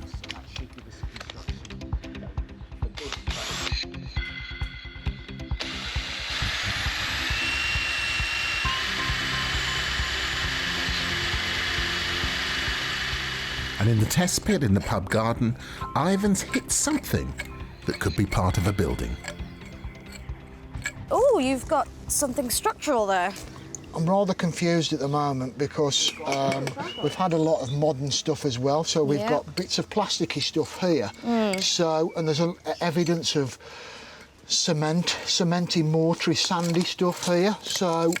And in the test pit in the pub garden, Ivan's hit something that could be part of a building. Oh, you've got something structural there. I'm rather confused at the moment because we've had a lot of modern stuff as well. So we've got bits of plasticky stuff here. So, and there's evidence of cementy, mortary, sandy stuff here. So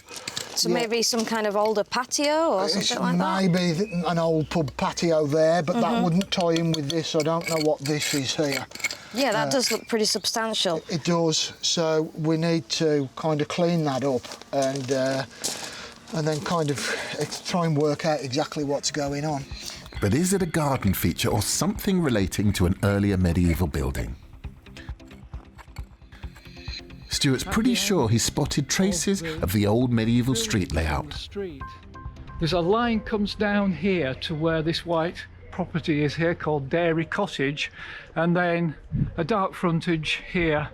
maybe some kind of older patio or something like that? Maybe an old pub patio there, but that wouldn't tie in with this. I don't know what this is here. Yeah, that does look pretty substantial. It does. So we need to kind of clean that up and then kind of try and work out exactly what's going on. But is it a garden feature or something relating to an earlier medieval building? Stuart's pretty sure he spotted traces of the old medieval street layout. There's a line comes down here to where this white property is here called Dairy Cottage, and then a dark frontage here,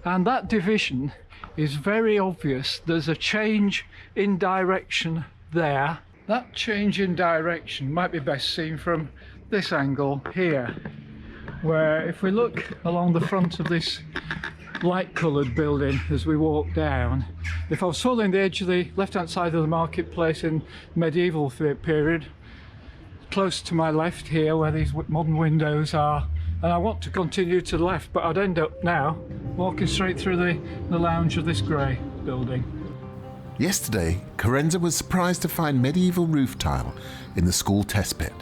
and that division is very obvious. There's a change in direction there. That change in direction might be best seen from this angle here, where if we look along the front of this light-coloured building as we walk down. If I was following the edge of the left-hand side of the marketplace in medieval period, close to my left here where these modern windows are, and I want to continue to the left, but I'd end up now walking straight through the lounge of this grey building. Yesterday, Carenza was surprised to find medieval roof tile in the school test pit.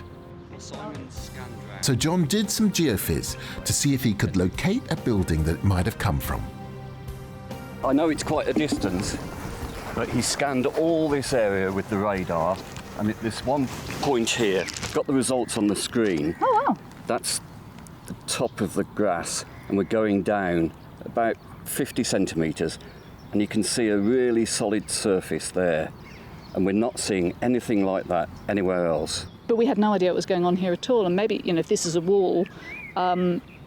So John did some geophys to see if he could locate a building that it might have come from. I know it's quite a distance, but he scanned all this area with the radar, and at this one point here, got the results on the screen. Oh, wow. That's the top of the grass, and we're going down about 50 centimetres, and you can see a really solid surface there, and we're not seeing anything like that anywhere else. But we had no idea what was going on here at all, and maybe, you know, if this is a wall,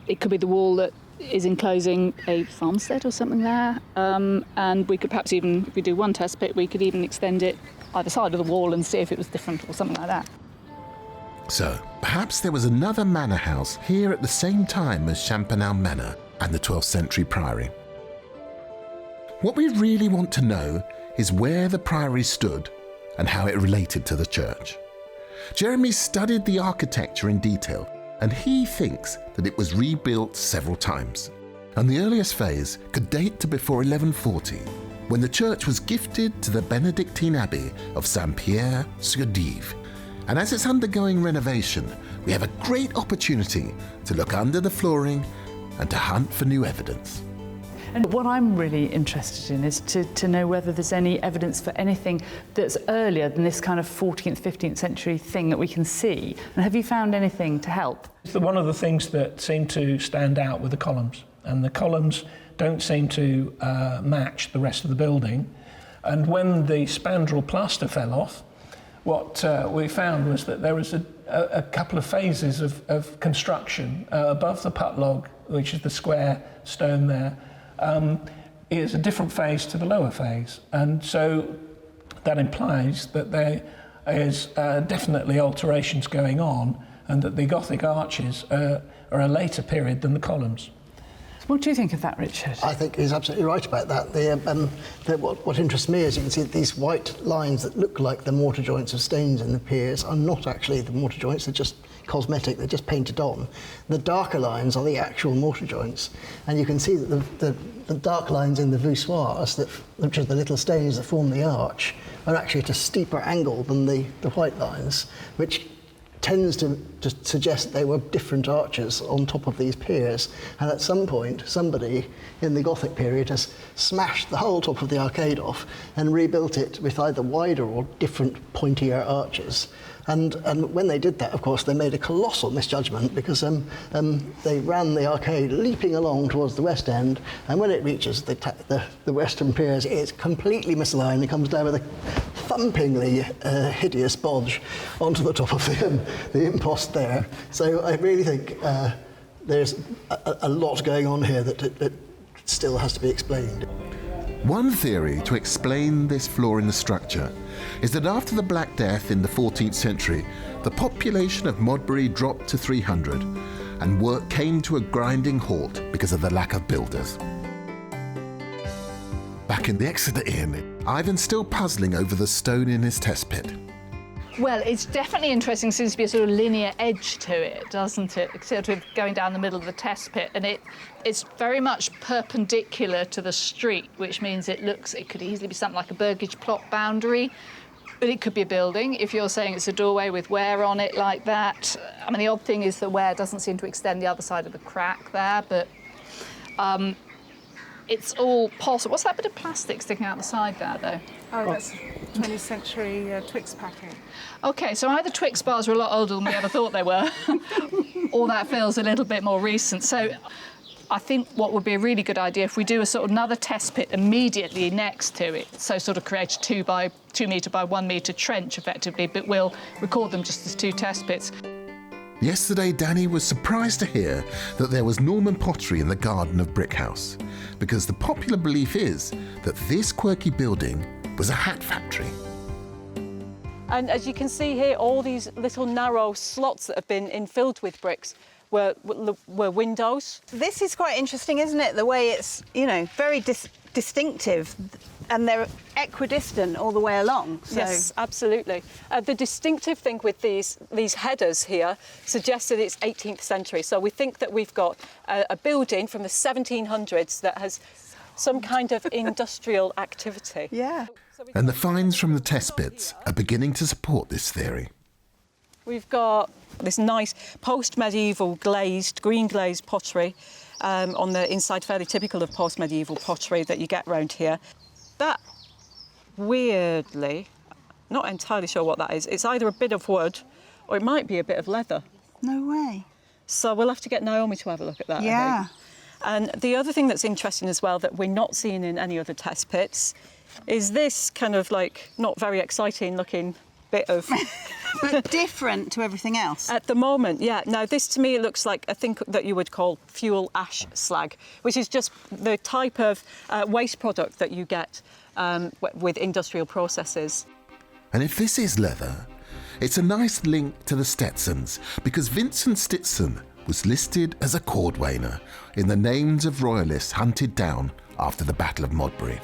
it could be the wall that is enclosing a farmstead or something there, and we could perhaps even, if we do one test pit, we could even extend it either side of the wall and see if it was different or something like that. So, perhaps there was another manor house here at the same time as Champernowne Manor and the 12th century Priory. What we really want to know is where the Priory stood and how it related to the church. Jeremy studied the architecture in detail, and he thinks that it was rebuilt several times. And the earliest phase could date to before 1140, when the church was gifted to the Benedictine Abbey of Saint-Pierre-sur-Dive. And as it's undergoing renovation, we have a great opportunity to look under the flooring and to hunt for new evidence. And what I'm really interested in is to know whether there's any evidence for anything that's earlier than this kind of 14th, 15th century thing that we can see. And have you found anything to help? One of the things that seem to stand out were the columns. And the columns don't seem to match the rest of the building. And when the spandrel plaster fell off, what we found was that there was a couple of phases of construction above the putt log, which is the square stone there, is a different phase to the lower phase. And so that implies that there is definitely alterations going on, and that the Gothic arches are a later period than the columns. What do you think of that, Richard? I think he's absolutely right about that. What interests me is you can see that these white lines that look like the mortar joints of stains in the piers are not actually the mortar joints, they're just cosmetic, they're just painted on. The darker lines are the actual mortar joints, and you can see that the dark lines in the voussoirs, which are the little stains that form the arch, are actually at a steeper angle than the white lines, which tends to suggest that they were different arches on top of these piers, and at some point somebody in the Gothic period has smashed the whole top of the arcade off and rebuilt it with either wider or different pointier arches. And when they did that, of course, they made a colossal misjudgment, because they ran the arcade leaping along towards the west end, and when it reaches the western piers, it's completely misaligned. It comes down with a thumpingly hideous bodge onto the top of the impost there. So I really think there's a lot going on here that still has to be explained. One theory to explain this flaw in the structure is that after the Black Death in the 14th century, the population of Modbury dropped to 300, and work came to a grinding halt because of the lack of builders. Back in the Exeter Inn, Ivan's still puzzling over the stone in his test pit. Well, it's definitely interesting. Seems to be a sort of linear edge to it, doesn't it? Sort of going down the middle of the test pit, and it's very much perpendicular to the street, which means it could easily be something like a burgage plot boundary, but it could be a building. If you're saying it's a doorway with wear on it like that, I mean, the odd thing is the wear doesn't seem to extend the other side of the crack there, but it's all possible. What's that bit of plastic sticking out the side there, though? Oh, that's 20th century Twix packing. OK, so either Twix bars were a lot older than we ever thought they were, or that feels a little bit more recent. So I think what would be a really good idea if we do a sort of another test pit immediately next to it, so sort of create a 2 metre by 1 metre trench, effectively, but we'll record them just as 2 test pits. Yesterday, Danny was surprised to hear that there was Norman pottery in the garden of Brickhouse, because the popular belief is that this quirky building was a hat factory. And as you can see here, all these little narrow slots that have been infilled with bricks were windows. This is quite interesting, isn't it? The way it's, you know, very distinctive, and they're equidistant all the way along. So. Yes, absolutely. The distinctive thing with these headers here suggests that it's 18th century. So we think that we've got a building from the 1700s that has some kind of industrial activity. Yeah. And the finds from the test pits are beginning to support this theory. We've got this nice post-medieval green glazed pottery on the inside, fairly typical of post-medieval pottery that you get around here. That, weirdly, not entirely sure what that is. It's either a bit of wood or it might be a bit of leather. No way. So we'll have to get Naomi to have a look at that. Yeah. And the other thing that's interesting as well that we're not seeing in any other test pits is this kind of like not very exciting looking bit of... But different to everything else? At the moment, yeah. Now, this to me looks like a thing that you would call fuel ash slag, which is just the type of waste product that you get with industrial processes. And if this is leather, it's a nice link to the Stetsons, because Vincent Stetson was listed as a cordwainer in the names of royalists hunted down after the Battle of Modbury.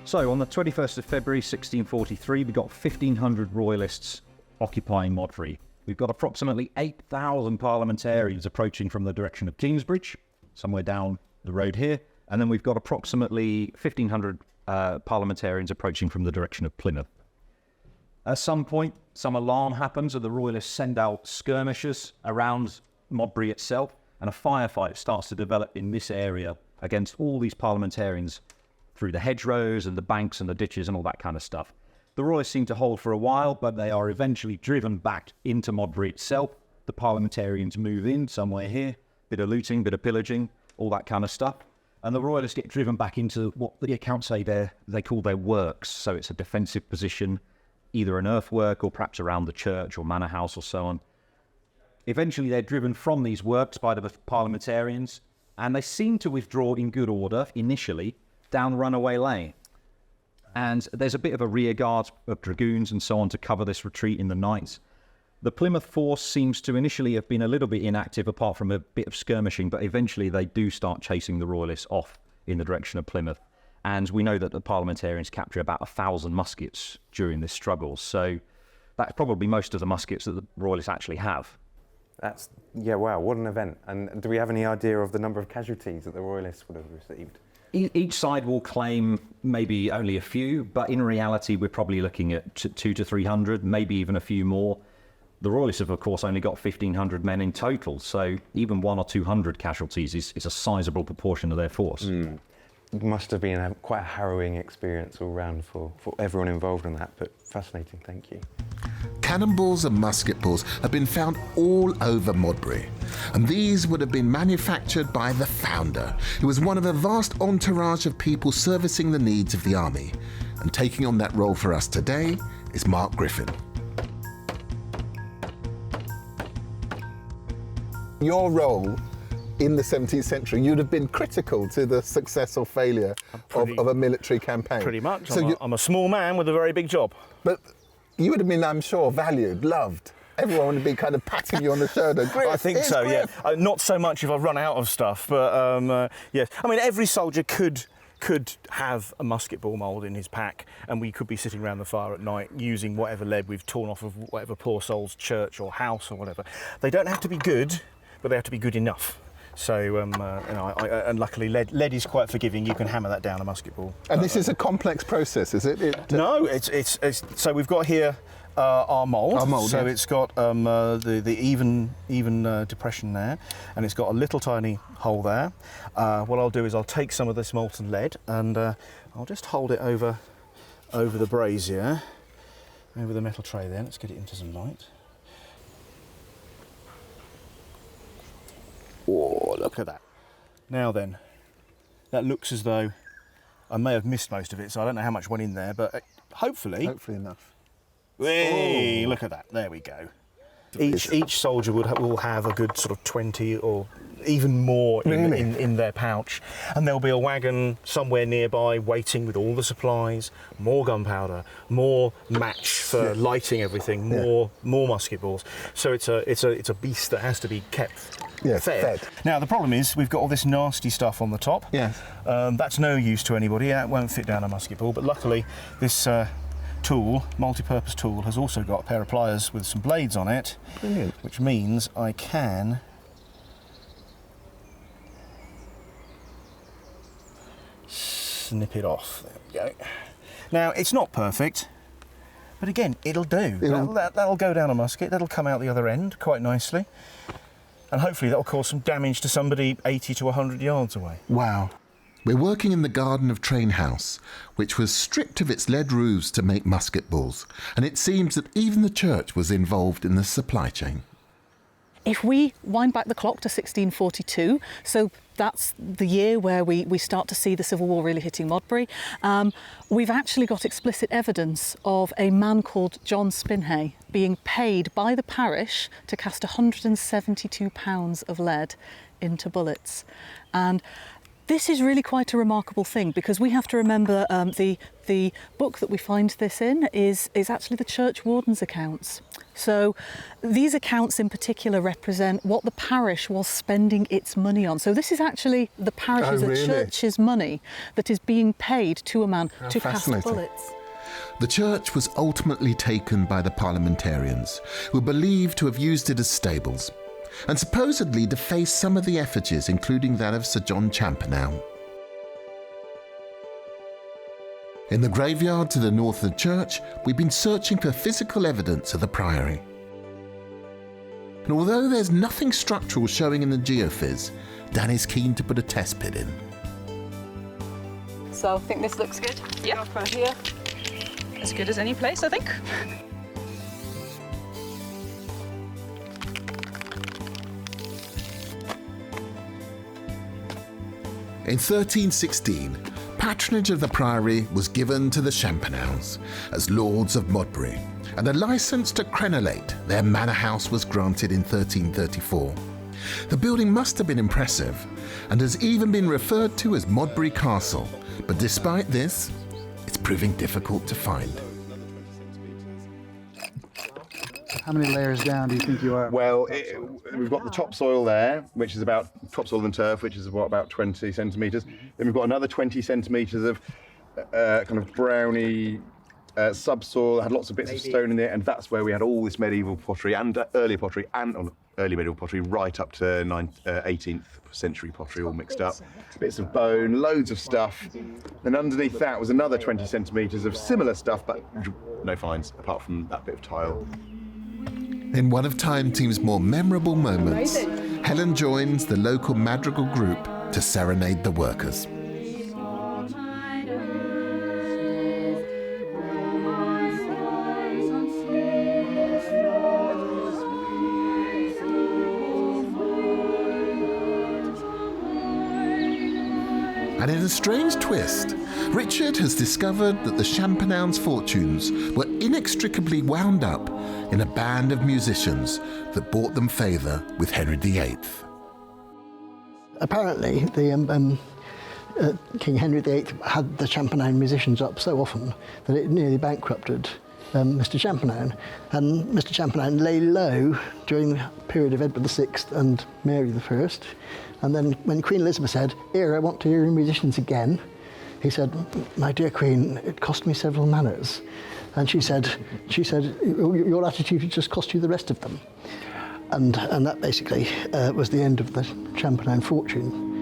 So on the 21st of February 1643, we got 1,500 royalists occupying Modbury. We've got approximately 8,000 parliamentarians approaching from the direction of Kingsbridge, somewhere down the road here, and then we've got approximately 1,500 parliamentarians approaching from the direction of Plymouth. At some point, some alarm happens and the royalists send out skirmishers around Modbury itself, and a firefight starts to develop in this area against all these parliamentarians through the hedgerows and the banks and the ditches and all that kind of stuff. The royalists seem to hold for a while, but they are eventually driven back into Modbury itself. The parliamentarians move in somewhere here, bit of looting, bit of pillaging, all that kind of stuff. And the royalists get driven back into what the accounts say they call their works. So it's a defensive position, either an earthwork or perhaps around the church or manor house or so on. Eventually they're driven from these works by the parliamentarians, and they seem to withdraw in good order initially down Runaway Lane. And there's a bit of a rear guard of dragoons and so on to cover this retreat in the night. The Plymouth force seems to initially have been a little bit inactive apart from a bit of skirmishing, but eventually they do start chasing the royalists off in the direction of Plymouth. And we know that the parliamentarians capture about 1,000 muskets during this struggle. So that's probably most of the muskets that the royalists actually have. Yeah, wow, what an event. And do we have any idea of the number of casualties that the royalists would have received? Each side will claim maybe only a few, but in reality we're probably looking at 200 to 300, maybe even a few more. The royalists have of course only got 1,500 men in total, so even 100 or 200 casualties is a sizable proportion of their force. It must have been quite a harrowing experience all round for everyone involved in that, but fascinating, thank you. Cannonballs and musket balls have been found all over Modbury, and these would have been manufactured by the founder, who was one of a vast entourage of people servicing the needs of the army. And taking on that role for us today is Mark Griffin. Your role in the 17th century, you'd have been critical to the success or failure of a military campaign. Pretty much. So I'm a small man with a very big job. But you would have been, I'm sure, valued, loved. Everyone would be kind of patting you on the shoulder. I think so, Griff. yeah. Not so much if I've run out of stuff, but yes. I mean, every soldier could have a musket ball mould in his pack, and we could be sitting around the fire at night using whatever lead we've torn off of whatever poor soul's church or house or whatever. They don't have to be good, but they have to be good enough. So, and luckily lead is quite forgiving. You can hammer that down a musket ball. And this is a complex process, is it? No, it's so we've got here our mould. So yes. it's got the even depression there, and it's got a little tiny hole there. What I'll do is I'll take some of this molten lead and I'll just hold it over the brazier, over the metal tray there. Let's get it into some light. Oh, look at that. Now then, that looks as though I may have missed most of it, so I don't know how much went in there, but hopefully enough. Hey, look at that. There we go. Each soldier will have a good sort of 20 or even more in their pouch. And there'll be a wagon somewhere nearby waiting with all the supplies, more gunpowder, more match for lighting everything, more musket balls. So it's a beast that has to be kept fed. Now the problem is we've got all this nasty stuff on the top. Yes. That's no use to anybody. That won't fit down a musket ball. But luckily this tool, multi-purpose tool, has also got a pair of pliers with some blades on it. Brilliant. Which means I can snip it off. There we go. Now it's not perfect, but again it'll do. That'll go down a musket. That'll come out the other end quite nicely, and hopefully that'll cause some damage to somebody 80 to 100 yards away. Wow. We're working in the garden of Train House, which was stripped of its lead roofs to make musket balls, and it seems that even the church was involved in the supply chain. If we wind back the clock to 1642, so that's the year where we start to see the Civil War really hitting Modbury, we've actually got explicit evidence of a man called John Spinhay being paid by the parish to cast 172 pounds of lead into bullets. And this is really quite a remarkable thing, because we have to remember the book that we find this in is actually the church warden's accounts. So these accounts in particular represent what the parish was spending its money on. So this is actually the parish's, the church's money that is being paid to a man to cast bullets. The church was ultimately taken by the parliamentarians, who were believed to have used it as stables, and supposedly defaced some of the effigies, including that of Sir John Champernowne. In the graveyard to the north of the church, we've been searching for physical evidence of the priory. And although there's nothing structural showing in the geophys, Dan is keen to put a test pit in. So I think this looks good. Yeah, right here. As good as any place, I think. In 1316, patronage of the priory was given to the Champernownes as Lords of Modbury, and a licence to crenellate their manor house was granted in 1334. The building must have been impressive, and has even been referred to as Modbury Castle, but despite this, it's proving difficult to find. How many layers down do you think you are? Well, we've got the topsoil there, which is about topsoil and turf, which is about 20 centimetres. Then we've got another 20 centimetres of kind of browny subsoil, had lots of bits of stone in there, and that's where we had all this medieval pottery and early pottery and early medieval pottery right up to 18th century pottery all mixed up. Bits of bone, loads of stuff. And underneath that was another 20 centimetres of similar stuff, but no finds apart from that bit of tile. In one of Time Team's more memorable moments, Helen joins the local madrigal group to serenade the workers. And in a strange twist, Richard has discovered that the Champernowne's fortunes were inextricably wound up in a band of musicians that brought them favour with Henry VIII. Apparently, King Henry VIII had the Champernowne musicians up so often that it nearly bankrupted Mr. Champernowne. And Mr. Champernowne lay low during the period of Edward VI and Mary I. And then when Queen Elizabeth said, "Here, I want to hear your musicians again," he said, "My dear Queen, it cost me several manors." And she said, "Your attitude just cost you the rest of them." And that basically was the end of the Champernowne fortune.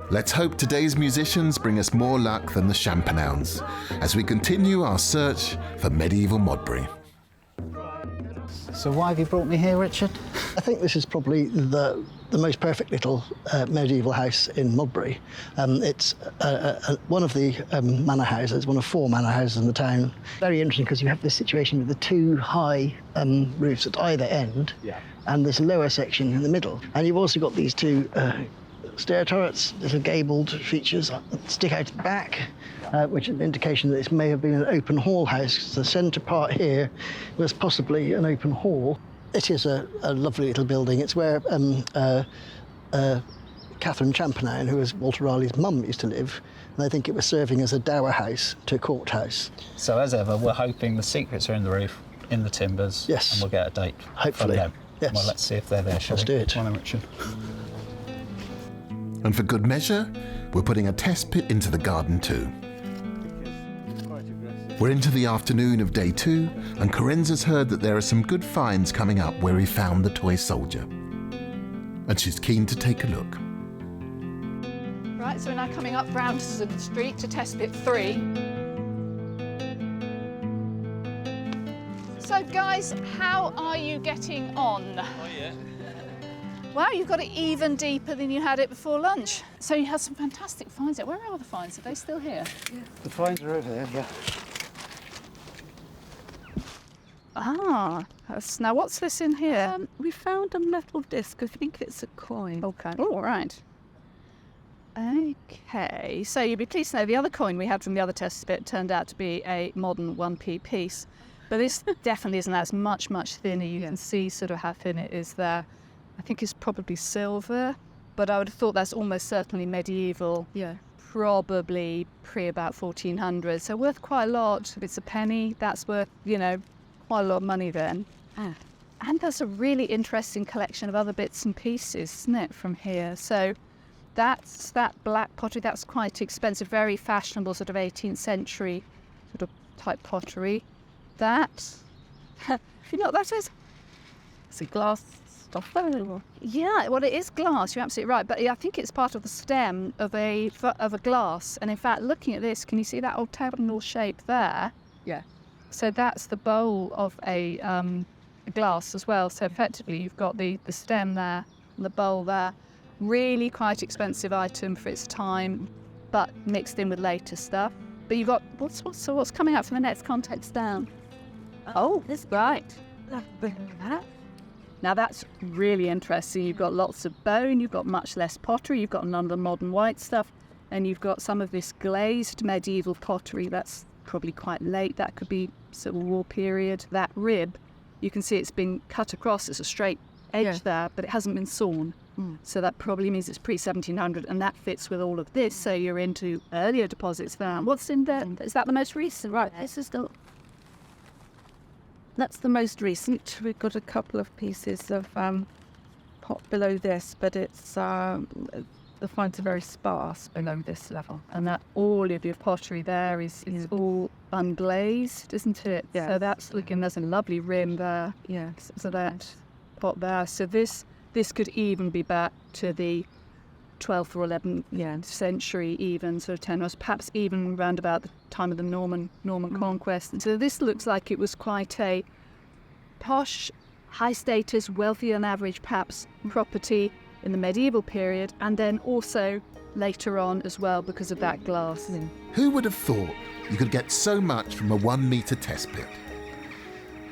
Let's hope today's musicians bring us more luck than the Champernownes as we continue our search for medieval Modbury. So why have you brought me here, Richard? I think this is probably the most perfect little medieval house in Modbury. It's one of the manor houses, one of 4 manor houses in the town. Very interesting because you have this situation with the 2 high roofs at either end, and this lower section in the middle. And you've also got these 2 stair turrets, little gabled features stick out the back, which is an indication that this may have been an open hall house. The centre part here was possibly an open hall. It is a lovely little building. It's where Catherine Champernowne, who was Walter Raleigh's mum, used to live, and I think it was serving as a dower house to a courthouse. So as ever, we're hoping the secrets are in the roof, in the timbers, yes, and we'll get a date. Hopefully. From them. Yes. Well, let's see if they're there, shall Let's we? do it. Well, Richard. And for good measure, we're putting a test pit into the garden too. We're into the afternoon of day 2, and Corenza's heard that there are some good finds coming up where we found the toy soldier. And she's keen to take a look. Right, so we're now coming up Brownson Street to test bit 3. So guys, how are you getting on? Oh yeah. Wow, you've got it even deeper than you had it before lunch. So you had some fantastic finds there. Where are the finds? Are they still here? Yeah. The finds are over there, yeah. Ah, now what's this in here? We found a metal disc. I think it's a coin. Okay. Oh, all right. Okay, so you'd be pleased to know the other coin we had from the other test bit turned out to be a modern 1p piece. But this definitely isn't that. It's much, much thinner. You can see sort of how thin it is there. I think it's probably silver, but I would have thought that's almost certainly medieval. Yeah. Probably about 1400. So worth quite a lot. If it's a penny, that's worth, quite a lot of money then. Ah. And there's a really interesting collection of other bits and pieces, isn't it, from here? So that's that black pottery. That's quite expensive, very fashionable sort of 18th century sort of type pottery. That, you know what that is? It's a glass stuff there. Yeah, well, it is glass. You're absolutely right. But I think it's part of the stem of a glass. And in fact, looking at this, can you see that octagonal shape there? Yeah. So that's the bowl of a glass as well. So effectively, you've got the stem there, and the bowl there. Really quite expensive item for its time, but mixed in with later stuff. But you've got what's coming out from the next context down? Oh, this right. Now that's really interesting. You've got lots of bone, you've got much less pottery, you've got none of the modern white stuff, and you've got some of this glazed medieval pottery that's probably quite late. That could be Civil War period. That rib, you can see it's been cut across. It's a straight edge there, but it hasn't been sawn. So that probably means it's pre-1700, and that fits with all of this. So you're into earlier deposits there. What's in there? Is that the most recent? Right, this is the... That's the most recent. We've got a couple of pieces of pot below this, but it's the finds are very sparse below this level. And that all of your pottery there is all unglazed, isn't it? Yeah. So that's looking, there's a lovely rim there. Yeah. So that pot there. So this could even be back to the 12th or 11th century, even sort of 10, or perhaps even around about the time of the Norman conquest. And so this looks like it was quite a posh, high status, wealthier than average perhaps property in the medieval period, and then also later on as well because of that glass. Who would have thought you could get so much from a 1 metre test pit?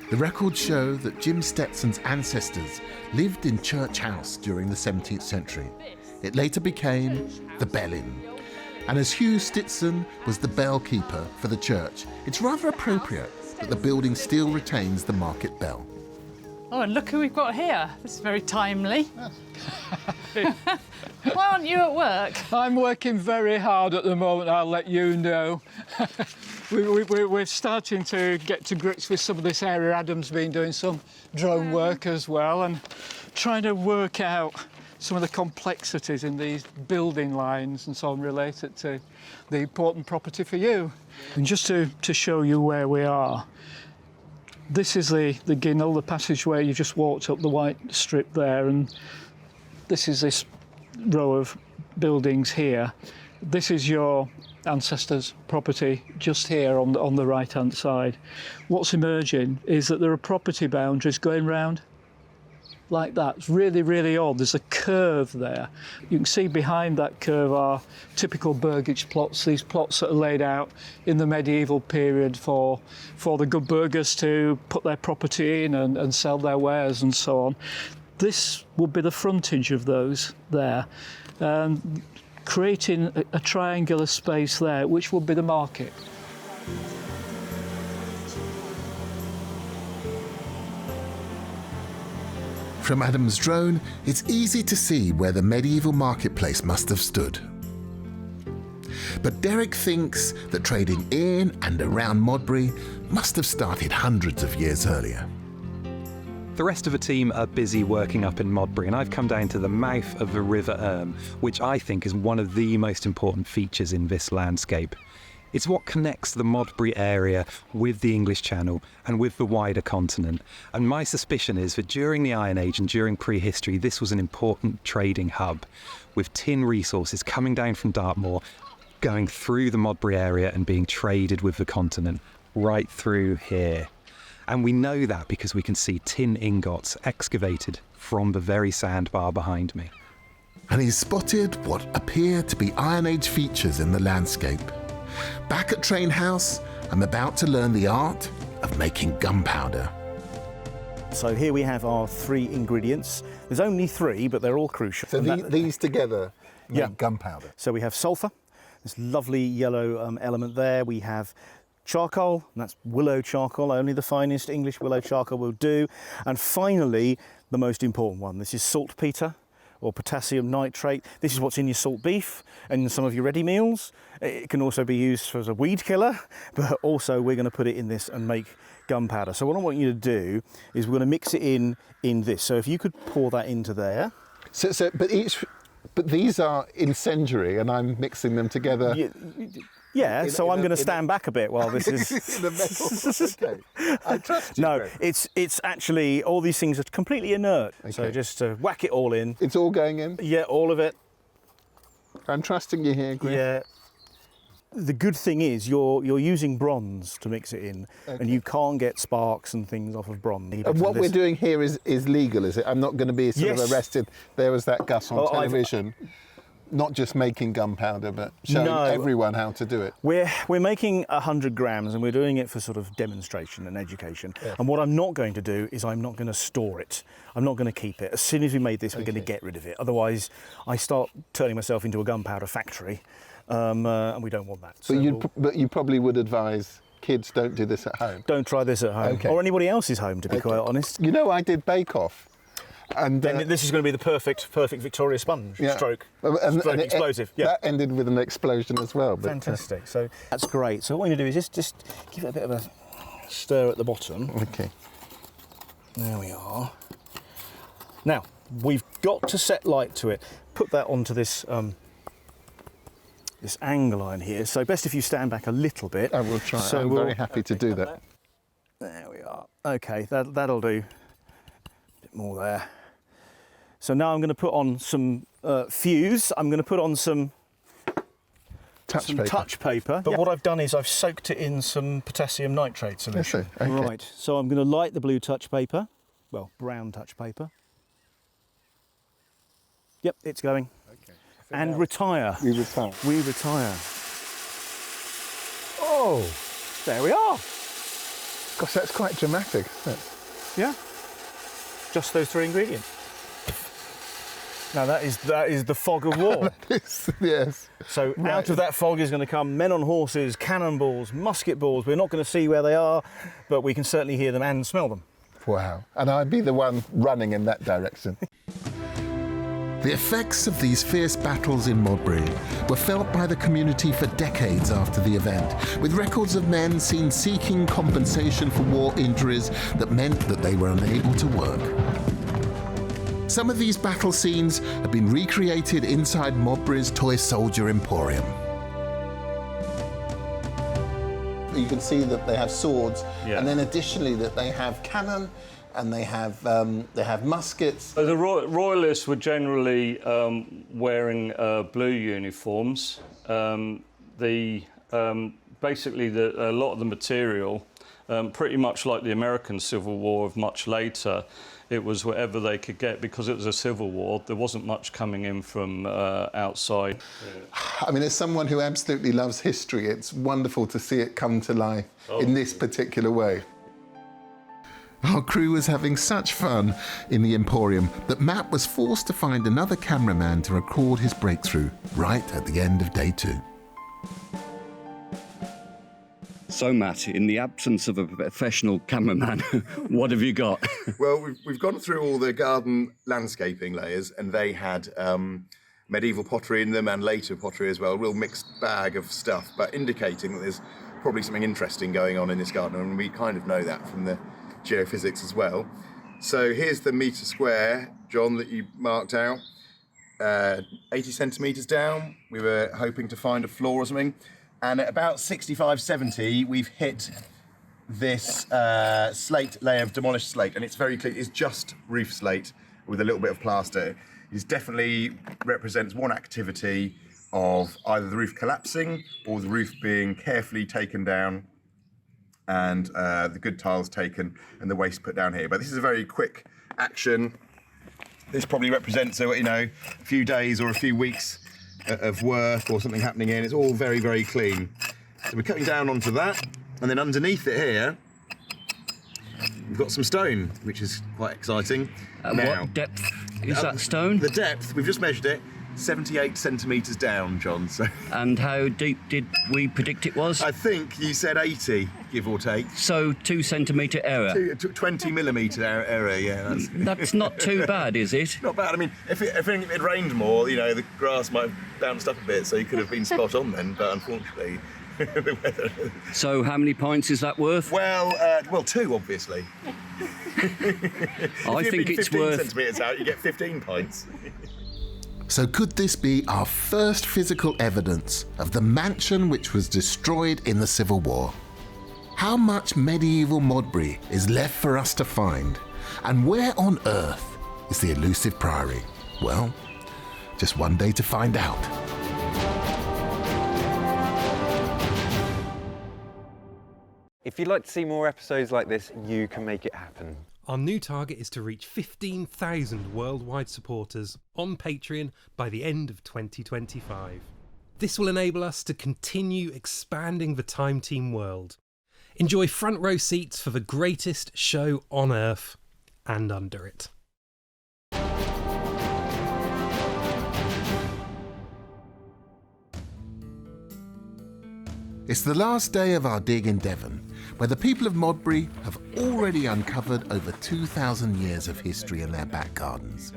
The records show that Jim Stetson's ancestors lived in Church House during the 17th century. It later became the Bell Inn. And as Hugh Stetson was the bell keeper for the church, it's rather appropriate that the building still retains the market bell. Oh, and look who we've got here. This is very timely. Why aren't you at work? I'm working very hard at the moment, I'll let you know. We're starting to get to grips with some of this area. Adam's been doing some drone work as well and trying to work out some of the complexities in these building lines and so on related to the important property for you. And just to show you where we are, this is the ginnel, the passageway. You just walked up the white strip there, and this is this row of buildings here. This is your ancestors' property just here on the right-hand side. What's emerging is that there are property boundaries going round like that. It's really, really odd. There's a curve there. You can see behind that curve are typical burgage plots, these plots that are laid out in the medieval period for the good burghers to put their property in and sell their wares and so on. This would be the frontage of those there. creating a triangular space there, which will be the market. From Adam's drone, it's easy to see where the medieval marketplace must have stood. But Derek thinks that trading in and around Modbury must have started hundreds of years earlier. The rest of the team are busy working up in Modbury, and I've come down to the mouth of the River Erm, which I think is one of the most important features in this landscape. It's what connects the Modbury area with the English Channel and with the wider continent. And my suspicion is that during the Iron Age and during prehistory, this was an important trading hub, with tin resources coming down from Dartmoor, going through the Modbury area and being traded with the continent, right through here. And we know that because we can see tin ingots excavated from the very sandbar behind me. And he's spotted what appear to be Iron Age features in the landscape. Back at Train House, I'm about to learn the art of making gunpowder. So here we have our 3 ingredients. There's only 3, but they're all crucial. So these together make gunpowder? So we have sulphur, this lovely yellow element there. We have charcoal, and that's willow charcoal. Only the finest English willow charcoal will do. And finally, the most important one. This is saltpeter, or potassium nitrate. This is what's in your salt beef and in some of your ready meals. It can also be used as a weed killer, but also we're going to put it in this and make gunpowder. So what I want you to do is we're going to mix it in this. So if you could pour that into there. But these are incendiary, and I'm mixing them together. Yeah, so I'm going to stand back a bit while this is... in the metal. Okay, I trust you. No, it's actually, all these things are completely inert. Okay. So just whack it all in. It's all going in? Yeah, all of it. I'm trusting you here, Griff. Yeah. The good thing is you're using bronze to mix it in, and you can't get sparks and things off of bronze. And what we're doing here is legal, is it? I'm not going to be sort of arrested. There was that Gus on television. Not just making gunpowder, but showing everyone how to do it. We're making 100 grams, and we're doing it for sort of demonstration and education. Yeah. And what I'm not going to do is I'm not going to store it. I'm not going to keep it. As soon as we made this, we're going to get rid of it. Otherwise, I start turning myself into a gunpowder factory, and we don't want that. But you probably would advise kids don't do this at home. Don't try this at home, or anybody else's home, to be quite honest. You know, I did Bake Off. And then this is going to be the perfect Victoria sponge stroke. And explosive. That ended with an explosion as well. But, fantastic. So that's great. So what we're going to do is just give it a bit of a stir at the bottom. Okay. There we are. Now we've got to set light to it. Put that onto this this angle line here. So best if you stand back a little bit. I will try. So I'm very happy to do that. There we are. Okay, that'll do. A bit more there. So now I'm going to put on some fuse. I'm going to put on some touch paper. But what I've done is I've soaked it in some potassium nitrate solution. Okay. Right. So I'm going to light the blue touch paper. Well, brown touch paper. Yep, it's going. Okay. And retire. We retire. We retire. Oh, there we are. Gosh, that's quite dramatic, isn't it? Yeah. Just those 3 ingredients. Now that is the fog of war. Yes. So out of that fog is going to come men on horses, cannonballs, musket balls. We're not going to see where they are, but we can certainly hear them and smell them. Wow. And I'd be the one running in that direction. The effects of these fierce battles in Modbury were felt by the community for decades after the event, with records of men seen seeking compensation for war injuries that meant that they were unable to work. Some of these battle scenes have been recreated inside Modbury's Toy Soldier Emporium. You can see that they have swords, and then additionally that they have cannon, and they have muskets. So the royalists were generally wearing blue uniforms. Basically, a lot of the material, pretty much like the American Civil War of much later, it was whatever they could get because it was a civil war. There wasn't much coming in from outside. I mean, as someone who absolutely loves history, it's wonderful to see it come to life in this particular way. Our crew was having such fun in the Emporium that Matt was forced to find another cameraman to record his breakthrough right at the end of day 2. So, Matt, in the absence of a professional cameraman, what have you got? Well, we've gone through all the garden landscaping layers, and they had medieval pottery in them and later pottery as well, a real mixed bag of stuff, but indicating that there's probably something interesting going on in this garden, and we kind of know that from the geophysics as well. So here's the metre square, John, that you marked out, 80 centimetres down. We were hoping to find a floor or something, and at about 65, 70, we've hit this slate layer of demolished slate, and it's very clear, it's just roof slate with a little bit of plaster. It definitely represents one activity of either the roof collapsing or the roof being carefully taken down and the good tiles taken and the waste put down here. But this is a very quick action. This probably represents a few days or a few weeks of work or something happening here, and it's all very, very clean. So we're cutting down onto that, and then underneath it here, we've got some stone, which is quite exciting. What depth is that stone? The depth, we've just measured it, 78 centimetres down, John. So. And how deep did we predict it was? I think you said 80, give or take. So 2 centimetre error? 20 millimetre error, yeah. That's not too bad, is it? Not bad. I mean, if it rained more, the grass might have bounced up a bit, so you could have been spot on then, but unfortunately... the weather. So how many points is that worth? Well, 2, obviously. I think it's 15 worth... centimetres out, you get 15 points. So could this be our first physical evidence of the mansion which was destroyed in the Civil War? How much medieval Modbury is left for us to find? And where on earth is the elusive Priory? Well, just one day to find out. If you'd like to see more episodes like this, you can make it happen. Our new target is to reach 15,000 worldwide supporters on Patreon by the end of 2025. This will enable us to continue expanding the Time Team world. Enjoy front row seats for the greatest show on Earth and under it. It's the last day of our dig in Devon, where the people of Modbury have already uncovered over 2,000 years of history in their back gardens.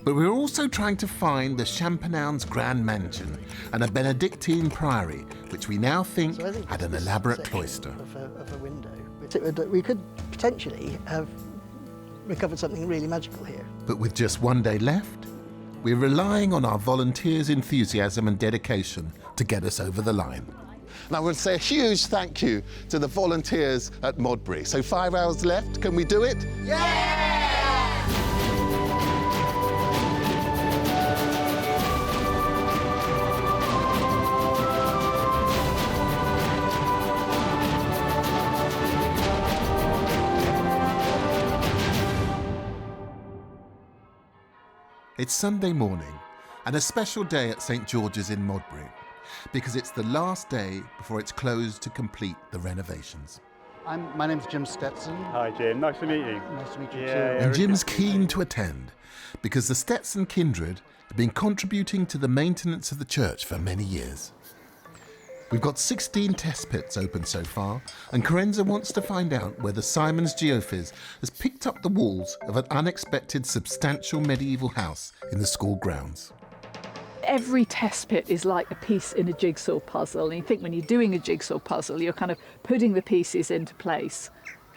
But we're also trying to find the Champernowne's Grand Mansion and a Benedictine Priory, which we now think had an elaborate cloister. Of a window. We could potentially have recovered something really magical here. But with just one day left, we're relying on our volunteers' enthusiasm and dedication to get us over the line. And I want to say a huge thank you to the volunteers at Modbury. So 5 hours left, can we do it? Yeah! It's Sunday morning and a special day at St George's in Modbury, because it's the last day before it's closed to complete the renovations. My name's Jim Stetson. Hi Jim, nice to meet you. Nice to meet you too. And Jim's keen to attend, because the Stetson kindred have been contributing to the maintenance of the church for many years. We've got 16 test pits open so far, and Carenza wants to find out whether Simon's geophys has picked up the walls of an unexpected substantial medieval house in the school grounds. Every test pit is like a piece in a jigsaw puzzle. And you think when you're doing a jigsaw puzzle, you're kind of putting the pieces into place,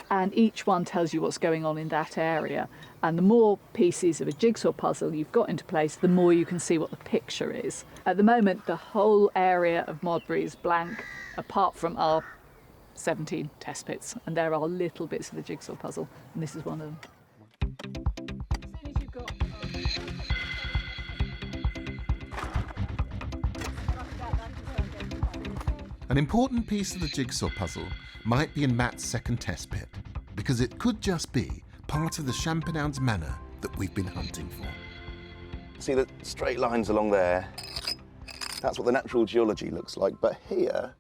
and each one tells you what's going on in that area. And the more pieces of a jigsaw puzzle you've got into place, the more you can see what the picture is. At the moment, the whole area of Modbury is blank, apart from our 17 test pits. And there are little bits of the jigsaw puzzle, and this is one of them. An important piece of the jigsaw puzzle might be in Matt's second test pit, because it could just be part of the Champernowne's Manor that we've been hunting for. See the straight lines along there? That's what the natural geology looks like, but here,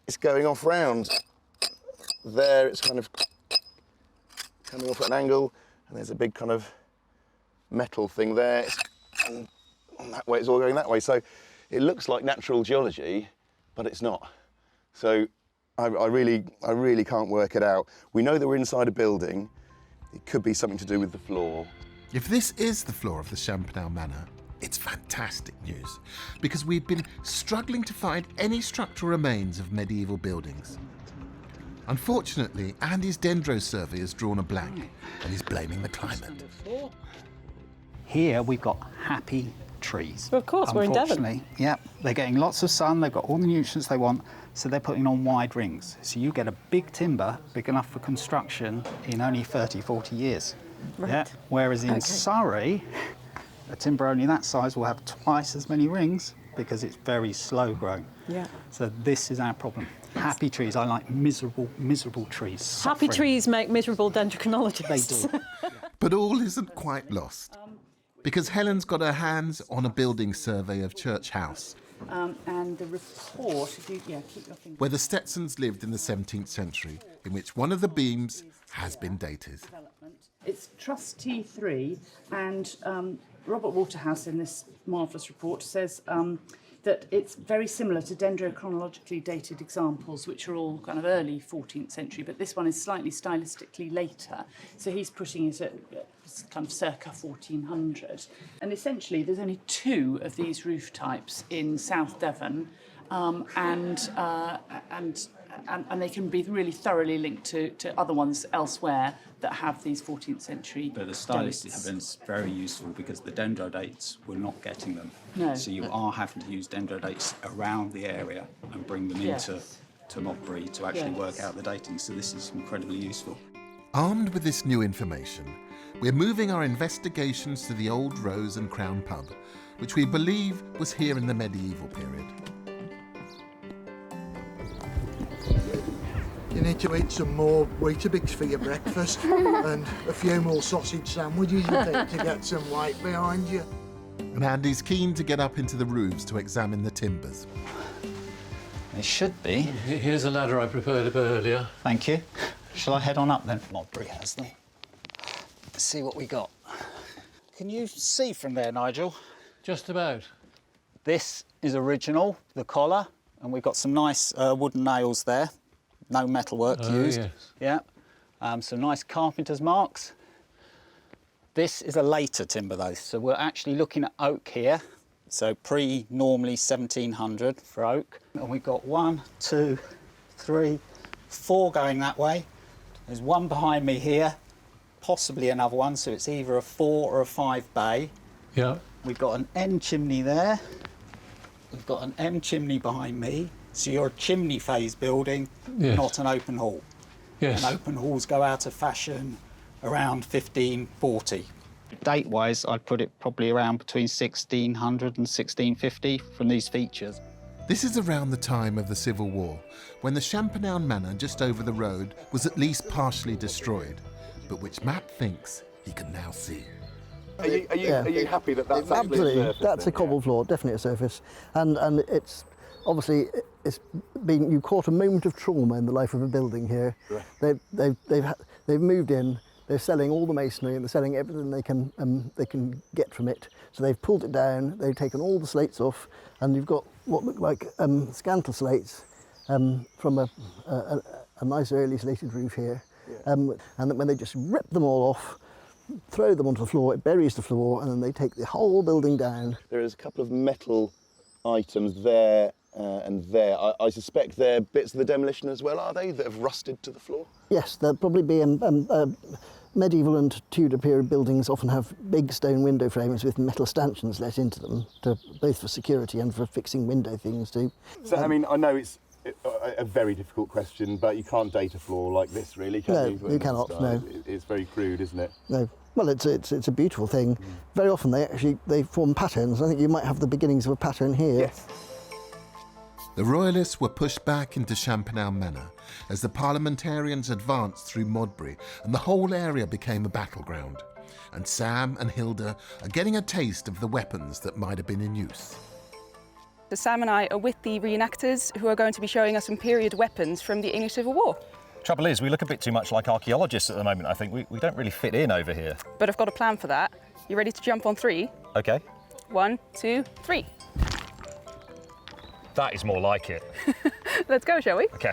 it's going off round. There it's kind of coming off at an angle, and there's a big kind of metal thing there. And that way, it's all going that way. So it looks like natural geology, but it's not. So I really can't work it out. We know that we're inside a building. It could be something to do with the floor. If this is the floor of the Champernowne Manor, it's fantastic news, because we've been struggling to find any structural remains of medieval buildings. Unfortunately, Andy's dendro survey has drawn a blank, and he's blaming the climate. Here we've got happy trees. Well, of course, we're in Devon. Unfortunately, yeah, they're getting lots of sun, they've got all the nutrients they want, so they're putting on wide rings. So you get a big timber, big enough for construction in only 30, 40 years. Right. Yeah. Whereas in Surrey, a timber only that size will have twice as many rings because it's very slow growing. Yeah. So this is our problem. Happy trees, I like miserable trees. Happy suffering. trees make miserable dendrochronologists. They do. But all isn't quite lost, because Helen's got her hands on a building survey of Church House, And the report, if you, keep your finger. where the Stetsons lived in the 17th century, in which one of the beams has been dated. It's Trust T3, and Robert Waterhouse in this marvellous report says that it's very similar to dendrochronologically dated examples, which are all kind of early 14th century, but this one is slightly stylistically later. So he's putting it at kind of circa 1400. And essentially, there's only 2 of these roof types in South Devon, and they can be really thoroughly linked to other ones elsewhere that have these 14th century But the stylistic dates. evidence is very useful because the dendrodates, we're not getting them. No. So you are having to use dendrodates around the area and bring them into Modbury to actually work out the dating. So this is incredibly useful. Armed with this new information, we're moving our investigations to the old Rose and Crown pub, which we believe was here in the medieval period. You need to eat some more Weetabix for your breakfast and a few more sausage sandwiches, I think, to get some weight behind you. And Andy's keen to get up into the roofs to examine the timbers. They should be. Here's a ladder I prepared earlier. Thank you. Shall I head on up then? Modbury has them. Let's see what we got. Can you see from there, Nigel? Just about. This is original, the collar, and we've got some nice wooden nails there. No metalwork used. Yes. Yeah. Some nice carpenter's marks. This is a later timber though, so we're actually looking at oak here. So pre-normally 1700 for oak. And we've got 1, 2, 3, 4 going that way. There's one behind me here, possibly another one, so it's either a 4 or a 5 bay. Yeah. We've got an N chimney there. We've got an M chimney behind me. So you're a chimney phase building, not an open hall. Yes. And open halls go out of fashion around 1540. Date-wise, I'd put it probably around between 1600 and 1650 from these features. This is around the time of the Civil War, when the Champernowne Manor just over the road was at least partially destroyed, but which Matt thinks he can now see. Are you happy that that's absolutely actually a surface? That's a cobble floor, definitely a surface, and it's obviously it's been, you caught a moment of trauma in the life of a building here. Right. They've moved in. They're selling all the masonry and they're selling everything they can get from it. So they've pulled it down. They've taken all the slates off, and you've got what look like scantle slates from a nice early slated roof here. Yeah. And when they just rip them all off, throw them onto the floor, it buries the floor, and then they take the whole building down. There is a couple of metal items there and there. I suspect they're bits of the demolition as well, are they, that have rusted to the floor? Yes, there'll probably be medieval and Tudor period buildings often have big stone window frames with metal stanchions let into them, both for security and for fixing window things too. So, I mean, I know it's a very difficult question, but you can't date a floor like this, really, can you? No, you cannot, no. It's very crude, isn't it? No. Well, it's a beautiful thing. Very often they form patterns. I think you might have the beginnings of a pattern here. Yes. The Royalists were pushed back into Champernowne Manor as the parliamentarians advanced through Modbury, and the whole area became a battleground. And Sam and Hilda are getting a taste of the weapons that might have been in use. So Sam and I are with the reenactors who are going to be showing us some period weapons from the English Civil War. Trouble is, we look a bit too much like archaeologists at the moment, I think. We don't really fit in over here. But I've got a plan for that. You ready to jump on 3? OK. 1, 2, 3. That is more like it. Let's go, shall we? OK.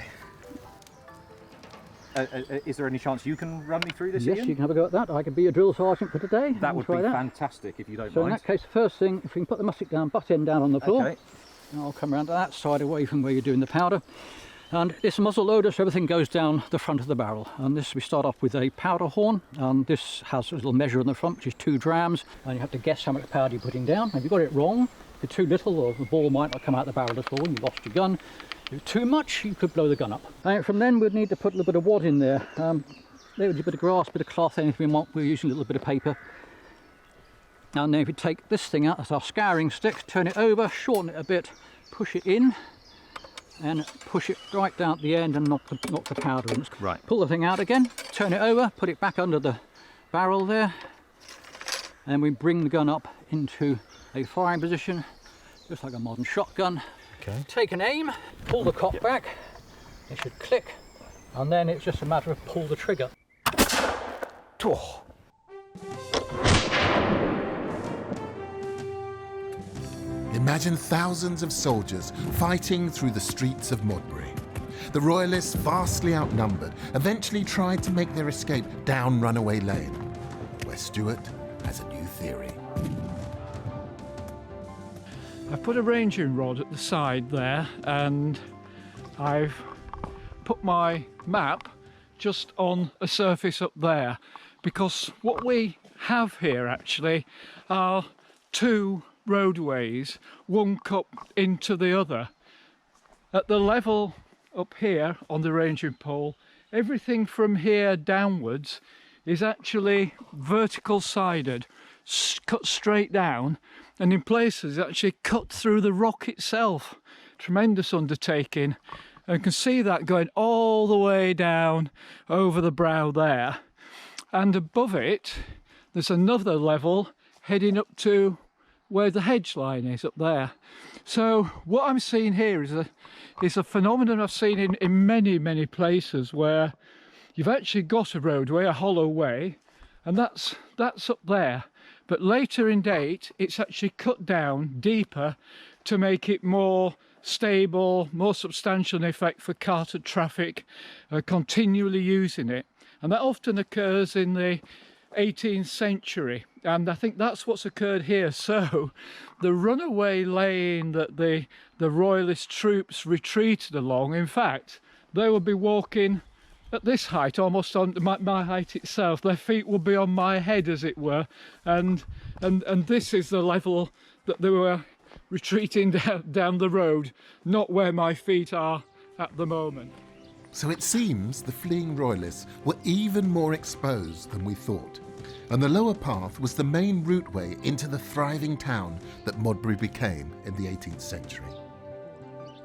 Is there any chance you can run me through this, Yes, Ian? you can have a go at that. I can be your drill sergeant for today. That would be try that. fantastic, if you don't So mind. in that case, the first thing, if we can put the musket down, butt end down on the floor. OK. And I'll come around to that side away from where you're doing the powder. And this muzzle loader, so everything goes down the front of the barrel. And this, we start off with a powder horn, and this has a little measure on the front, which is 2 drams, and you have to guess how much powder you're putting down. If you got it wrong, if you're too little, or the ball might not come out the barrel at all, and you lost your gun. If you're too much, you could blow the gun up. And from then, we'd need to put a little bit of wad in there. There would be a bit of grass, bit of cloth, anything we want. We're using a little bit of paper. And then if you take this thing out, that's our scouring stick, turn it over, shorten it a bit, push it in, and push it right down at the end and knock the powder in. Right. Pull the thing out again, turn it over, put it back under the barrel there, and we bring the gun up into a firing position, just like a modern shotgun. Okay. Take an aim, pull the cock back, it should click, and then it's just a matter of pull the trigger. Imagine thousands of soldiers fighting through the streets of Modbury. The Royalists, vastly outnumbered, eventually tried to make their escape down Runaway Lane, where Stuart has a new theory. I've put a ranging rod at the side there, and I've put my map just on a surface up there, because what we have here actually are 2 roadways, one cut into the other. At the level up here on the ranging pole, everything from here downwards is actually vertical sided, cut straight down, and in places actually cut through the rock itself. Tremendous undertaking, and you can see that going all the way down over the brow there, and above it there's another level heading up to where the hedge line is up there. So what I'm seeing here is a phenomenon I've seen in many places, where you've actually got a roadway, a hollow way, and that's up there. But later in date, it's actually cut down deeper to make it more stable, more substantial in effect for carter traffic, continually using it. And that often occurs in the 18th century, and I think that's what's occurred here. So the runaway lane that the royalist troops retreated along, in fact they would be walking at this height, almost on my height itself. Their feet would be on my head, as it were, and this is the level that they were retreating down the road, not where my feet are at the moment. So it seems the fleeing Royalists were even more exposed than we thought. And the lower path was the main routeway into the thriving town that Modbury became in the 18th century.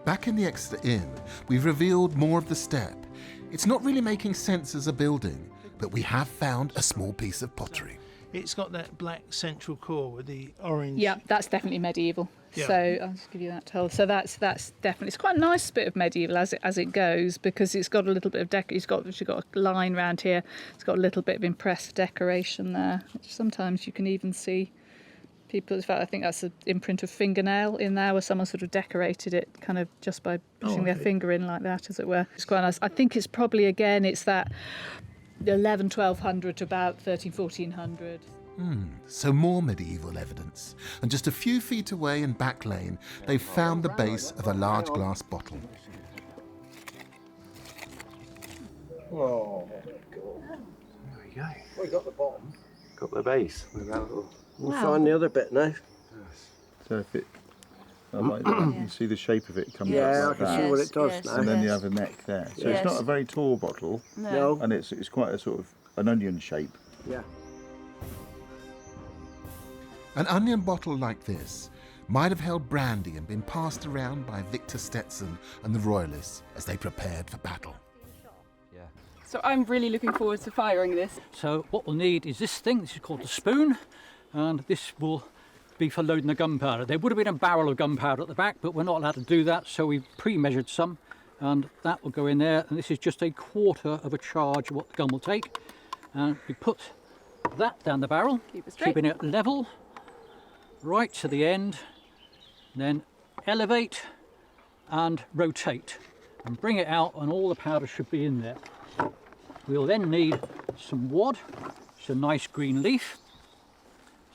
Back in the Exeter Inn, we've revealed more of the step. It's not really making sense as a building, but we have found a small piece of pottery. It's got that black central core with the orange. Yeah, that's definitely medieval. Yeah. So I'll just give you that toll. So that's definitely, it's quite a nice bit of medieval as it goes, because it's got a little bit of it's got a line round here. It's got a little bit of impressed decoration there, which sometimes you can even see people. In fact, I think that's an imprint of fingernail in there, where someone sort of decorated it kind of just by pushing their finger in like that, as it were. It's quite nice. I think it's probably, again, it's that 1200 to about 1400. So more medieval evidence. And just a few feet away in Back Lane, they've found the base of a large glass bottle. Oh, There we go. we got the bottom. Got the base. We'll find the other bit now. So if it, like that, you can see the shape of it coming Yeah, up I like can that. see what it does now. And then you have a neck there. So it's not a very tall bottle. No. And it's quite a sort of an onion shape. Yeah. An onion bottle like this might have held brandy and been passed around by Victor Stetson and the Royalists as they prepared for battle. So I'm really looking forward to firing this. So what we'll need is this thing. This is called the spoon, and this will be for loading the gunpowder. There would have been a barrel of gunpowder at the back, but we're not allowed to do that, so we've pre-measured some, and that will go in there, and this is just a quarter of a charge of what the gun will take. And we put that down the barrel, keeping it level, right to the end, then elevate and rotate and bring it out, and all the powder should be in there. We'll then need some wad, it's a nice green leaf,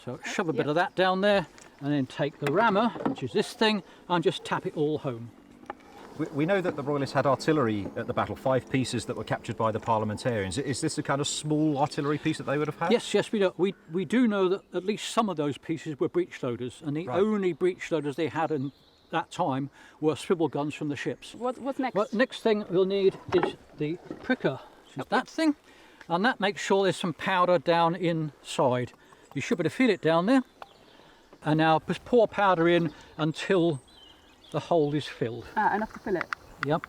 so shove a bit of that down there, and then take the rammer, which is this thing, and just tap it all home. We know that the Royalists had artillery at the battle, 5 pieces that were captured by the Parliamentarians. Is this a kind of small artillery piece that they would have had? Yes, we do. We do know that at least some of those pieces were breech loaders, and the only breech loaders they had in that time were swivel guns from the ships. What's next? Well, next thing we'll need is the pricker, that thing, and that makes sure there's some powder down inside. You should be able to feel it down there, and now just pour powder in until the hole is filled. Enough to fill it? Yep.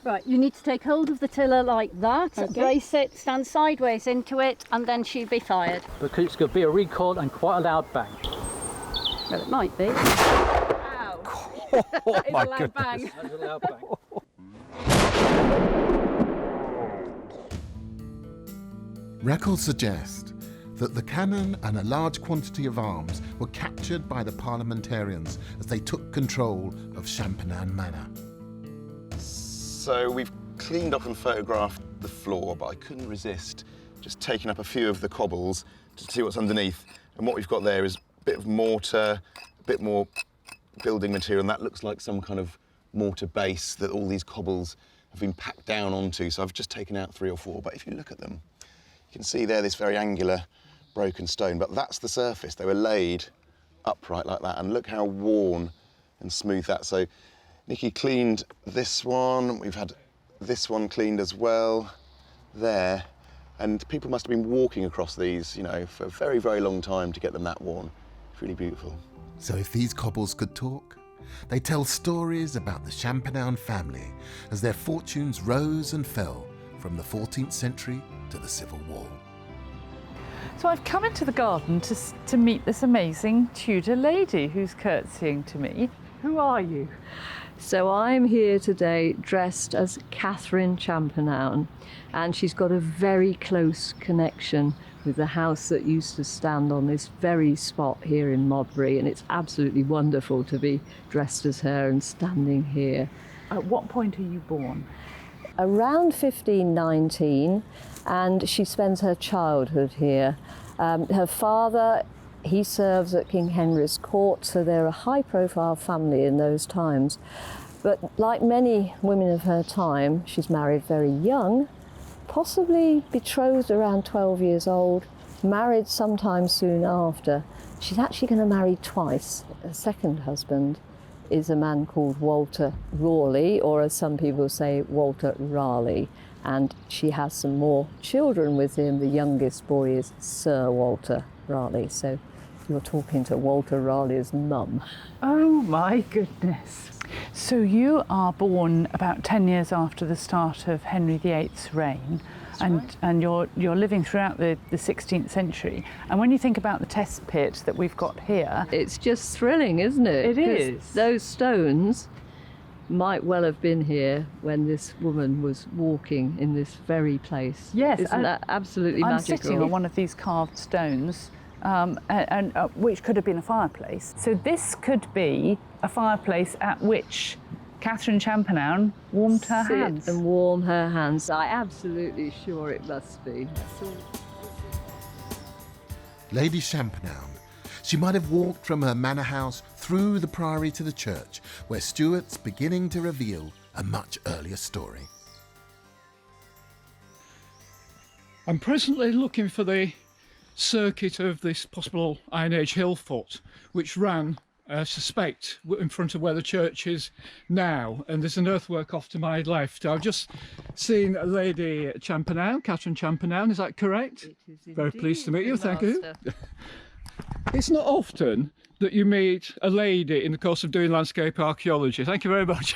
Right, you need to take hold of the tiller like that, Okay. brace it, stand sideways into it, and then she'll be fired. Because it's going to be a recoil and quite a loud bang. Well, it might be. Ow! Oh my goodness. Bang. That is a loud bang. Records suggest that the cannon and a large quantity of arms were captured by the Parliamentarians as they took control of Champagnat Manor. So we've cleaned up and photographed the floor, but I couldn't resist just taking up a few of the cobbles to see what's underneath. And what we've got there is a bit of mortar, a bit more building material, and that looks like some kind of mortar base that all these cobbles have been packed down onto. So I've just taken out 3 or 4, but if you look at them, you can see there this very angular broken stone, but that's the surface. They were laid upright like that, and look how worn and smooth that. So Nikki cleaned this one, we've had this one cleaned as well, there, and people must have been walking across these, you know, for a very, very long time to get them that worn. It's really beautiful. So if these cobbles could talk, they tell stories about the Champagnat family as their fortunes rose and fell from the 14th century to the Civil War. So I've come into the garden to meet this amazing Tudor lady who's curtsying to me. Who are you? So I'm here today dressed as Catherine Champagnat, and she's got a very close connection with the house that used to stand on this very spot here in Modbury, and it's absolutely wonderful to be dressed as her and standing here. At what point are you born? Around 1519, and she spends her childhood here. Her father, he serves at King Henry's court, so they're a high-profile family in those times. But like many women of her time, she's married very young, possibly betrothed around 12 years old, married sometime soon after. She's actually going to marry twice. Her second husband is a man called Walter Raleigh, or as some people say, Walter Raleigh, and she has some more children with him. The youngest boy is Sir Walter Raleigh, so you're talking to Walter Raleigh's mum. Oh my goodness. So you are born about 10 years after the start of Henry VIII's reign, and you're living throughout the 16th century. And when you think about the test pit that we've got here, it's just thrilling, isn't it? It is. Those stones might well have been here when this woman was walking in this very place. Yes. Isn't that absolutely I'm magical? sitting on one of these carved stones, which could have been a fireplace. So this could be a fireplace at which Catherine Champagnat warmed her hands. And warm her hands. I'm absolutely sure it must be. Lady Champagnat. She might have walked from her manor house through the Priory to the church, where Stuart's beginning to reveal a much earlier story. I'm presently looking for the circuit of this possible Iron Age hill fort, which ran, I suspect, in front of where the church is now, and there's an earthwork off to my left. I've just seen Lady Champagnat, Catherine Champagnat, is that correct? It is very pleased to meet you, thank Master. you. It's not often that you meet a lady in the course of doing landscape archaeology. Thank you very much.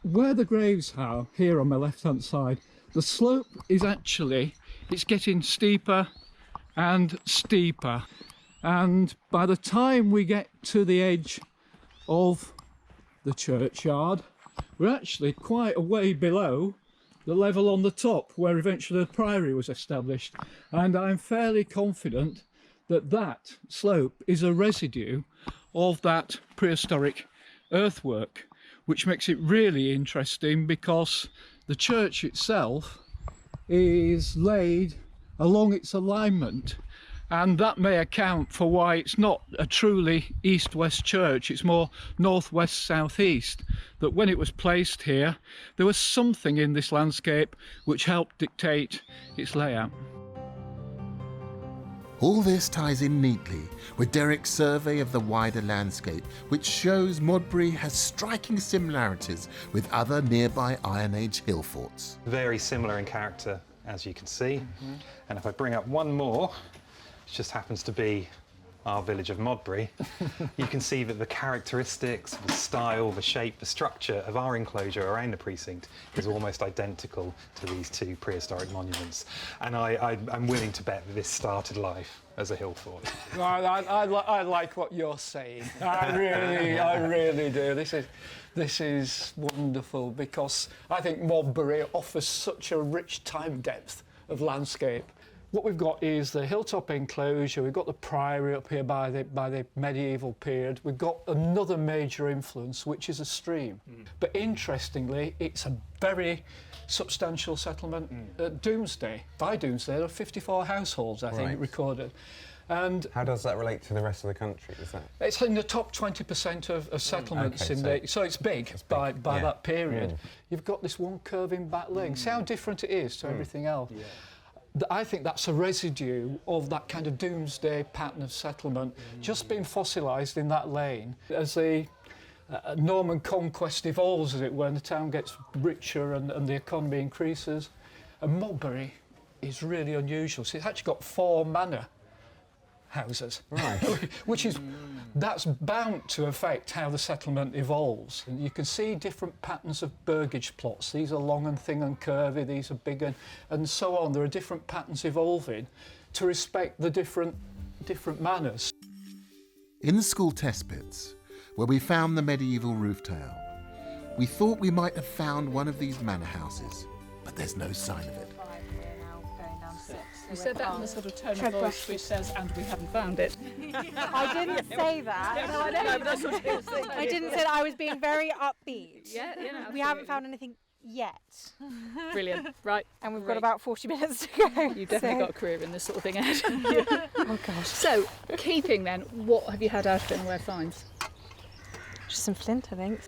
Where the graves are, here on my left-hand side, the slope is actually, it's getting steeper and steeper. And by the time we get to the edge of the churchyard, we're actually quite a way below the level on the top where eventually the Priory was established. And I'm fairly confident that that slope is a residue of that prehistoric earthwork, which makes it really interesting because the church itself is laid along its alignment, and that may account for why it's not a truly east-west church, it's more north-west-south-east. That when it was placed here, there was something in this landscape which helped dictate its layout. All this ties in neatly with Derek's survey of the wider landscape, which shows Modbury has striking similarities with other nearby Iron Age hill forts. Very similar in character, as you can see. And if I bring up one more, which just happens to be our village of Modbury, you can see that the characteristics, the style, the shape, the structure of our enclosure around the precinct is almost identical to these two prehistoric monuments. And I'm willing to bet that this started life as a hill fort. I like what you're saying. I really do. This is wonderful because I think Modbury offers such a rich time depth of landscape. What we've got is the hilltop enclosure, we've got the Priory up here by the medieval period, we've got another major influence, which is a stream. But interestingly, it's a very substantial settlement at Doomsday. By Doomsday, there are 54 households, I think, recorded. And how does that relate to the rest of the country? Is that? It's in the top 20% of settlements so it's big by that period. You've got this one curving back lane. See how different it is to everything else. I think that's a residue of that kind of Doomsday pattern of settlement, just being fossilised in that lane. As the Norman conquest evolves, as it were, and the town gets richer and the economy increases. And Modbury is really unusual. So it's actually got 4 manor houses, which is that's bound to affect how the settlement evolves. And you can see different patterns of burgage plots. These are long and thin and curvy, these are big and so on. There are different patterns evolving to respect the different manors. In the school test pits, where we found the medieval roof tile, we thought we might have found one of these manor houses, but there's no sign of it. You said that in the sort of tone of voice which says, and we haven't found it. I didn't say that. No, I know. No, but that's what it was. I didn't say that. I was being very upbeat. Yeah, you know. We haven't found anything yet. Brilliant. Right. And we've got about 40 minutes to go. You've definitely got a career in this sort of thing, Ed. Oh, gosh. So, keeping then, what have you had out of it and where finds? Just some flint, I think.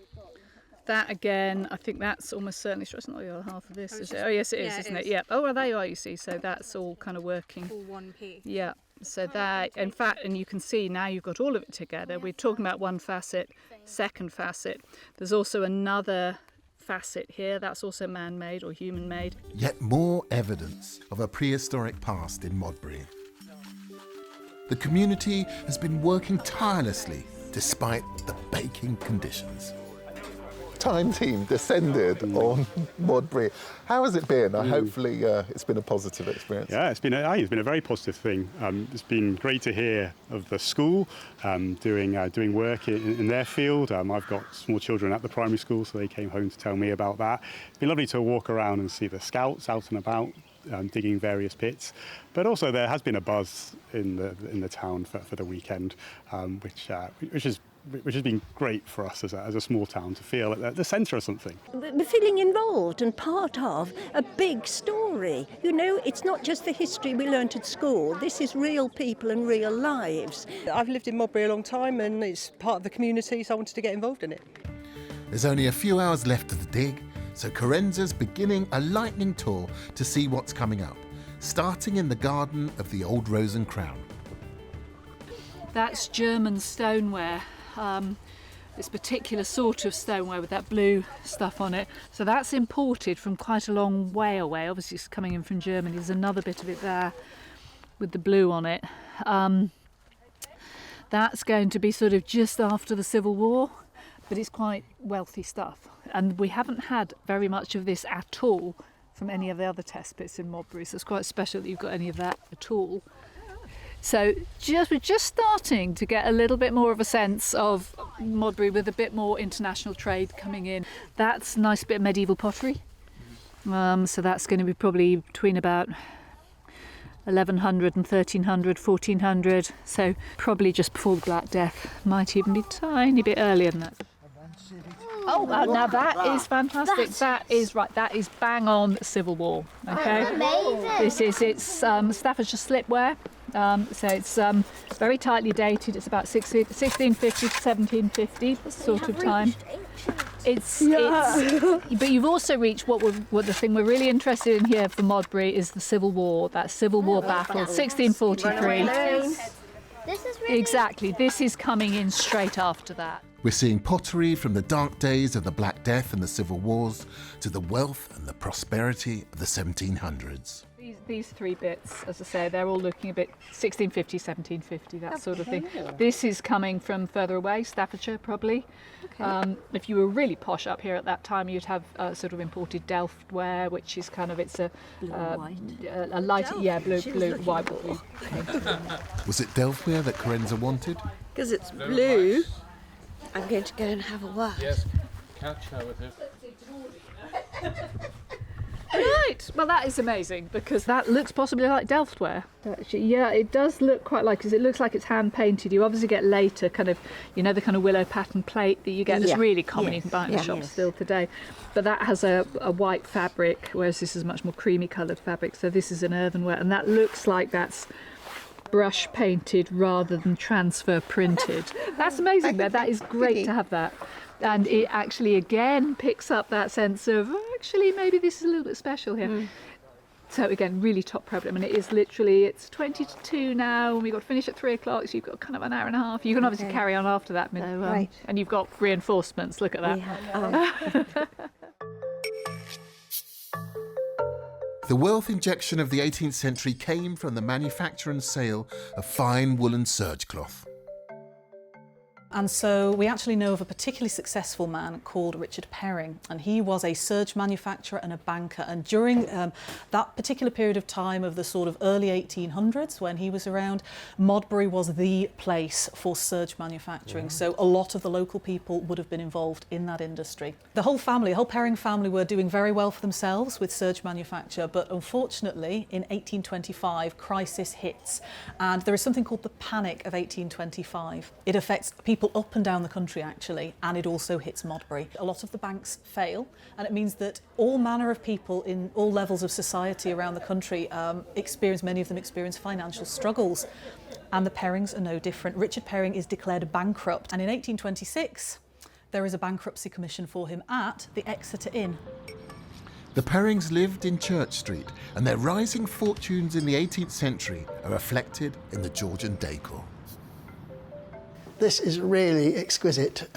That again, I think that's almost certainly, it's not the other half of this, is it? Oh yes it is, isn't it? Yeah. Oh well, there you are, you see, so that's all kind of working. All one piece. Yeah, so that, in fact, and you can see now you've got all of it together. We're talking about one facet, second facet. There's also another facet here, that's also man-made or human-made. Yet more evidence of a prehistoric past in Modbury. The community has been working tirelessly despite the baking conditions. Time team descended on Modbury. How has it been? Hopefully it's been a positive experience. Yeah, it's been a very positive thing. It's been great to hear of the school doing work in their field. I've got small children at the primary school, so they came home to tell me about that. It's been lovely to walk around and see the scouts out and about, digging various pits. But also there has been a buzz in the town for the weekend, which has been great for us as a small town to feel at the centre of something. We're feeling involved and part of a big story. You know, it's not just the history we learnt at school. This is real people and real lives. I've lived in Modbury a long time and it's part of the community, so I wanted to get involved in it. There's only a few hours left of the dig, so Carenza's beginning a lightning tour to see what's coming up, starting in the garden of the old Rose and Crown. That's German stoneware. This particular sort of stoneware with that blue stuff on it. So that's imported from quite a long way away. Obviously it's coming in from Germany. There's another bit of it there with the blue on it. That's going to be sort of just after the Civil War, but it's quite wealthy stuff. And we haven't had very much of this at all from any of the other test pits in Modbury, so it's quite special that you've got any of that at all. So we're just starting to get a little bit more of a sense of Modbury with a bit more international trade coming in. That's a nice bit of medieval pottery. So that's going to be probably between about 1100 and 1300, 1400. So probably just before the Black Death. Might even be a tiny bit earlier than that. Oh, now that is fantastic. That is bang on Civil War. Okay, amazing. It's Staffordshire slipware. So it's very tightly dated. It's about 1650 to 1750 sort of time. But you've also reached what the thing we're really interested in here for Modbury is the Civil War. That Civil War battle, 1643. This is really Exactly. This is coming in straight after that. We're seeing pottery from the dark days of the Black Death and the Civil Wars to the wealth and the prosperity of the 1700s. These three bits, as I say, they're all looking a bit 1650, 1750, that sort of thing. This is coming from further away, Staffordshire probably. Okay. If you were really posh up here at that time, you'd have sort of imported Delft ware, which is kind of, it's a light, blue, white. Was it Delft ware that Carenza wanted? Because it's blue, I'm going to go and have a word. Yes, catch her with it. Right, well that is amazing because that looks possibly like Delft ware. Actually, yeah, it does look quite like, because it looks like it's hand painted. You obviously get later kind of, you know, the kind of willow pattern plate that you get that's really common, you can buy in the shops still today. But that has a white fabric, whereas this is much more creamy coloured fabric. So this is an earthenware, and that looks like that's brush painted rather than transfer printed. That's amazing though, that is great to have that. And it actually again picks up that sense of actually maybe this is a little bit special here. So again, really top problem, and it is literally, it's 20 to 2 now, and we've got to finish at 3 o'clock, so you've got kind of an hour and a half. You can obviously carry on after that, right. And you've got reinforcements, look at that. The wealth injection of the 18th century came from the manufacture and sale of fine woolen serge cloth. And so we actually know of a particularly successful man called Richard Perring, and he was a serge manufacturer and a banker. And during that particular period of time of the sort of early 1800s, when he was around, Modbury was the place for serge manufacturing. So a lot of the local people would have been involved in that industry. The whole Perring family were doing very well for themselves with serge manufacture, but unfortunately in 1825 crisis hits, and there is something called the Panic of 1825. It affects people up and down the country actually, and it also hits Modbury. A lot of the banks fail, and it means that all manner of people in all levels of society around the country many of them experience financial struggles, and the Perrings are no different. Richard Perring is declared bankrupt, and in 1826 there is a bankruptcy commission for him at the Exeter Inn. The Perrings lived in Church Street, and their rising fortunes in the 18th century are reflected in the Georgian decor. This is really exquisite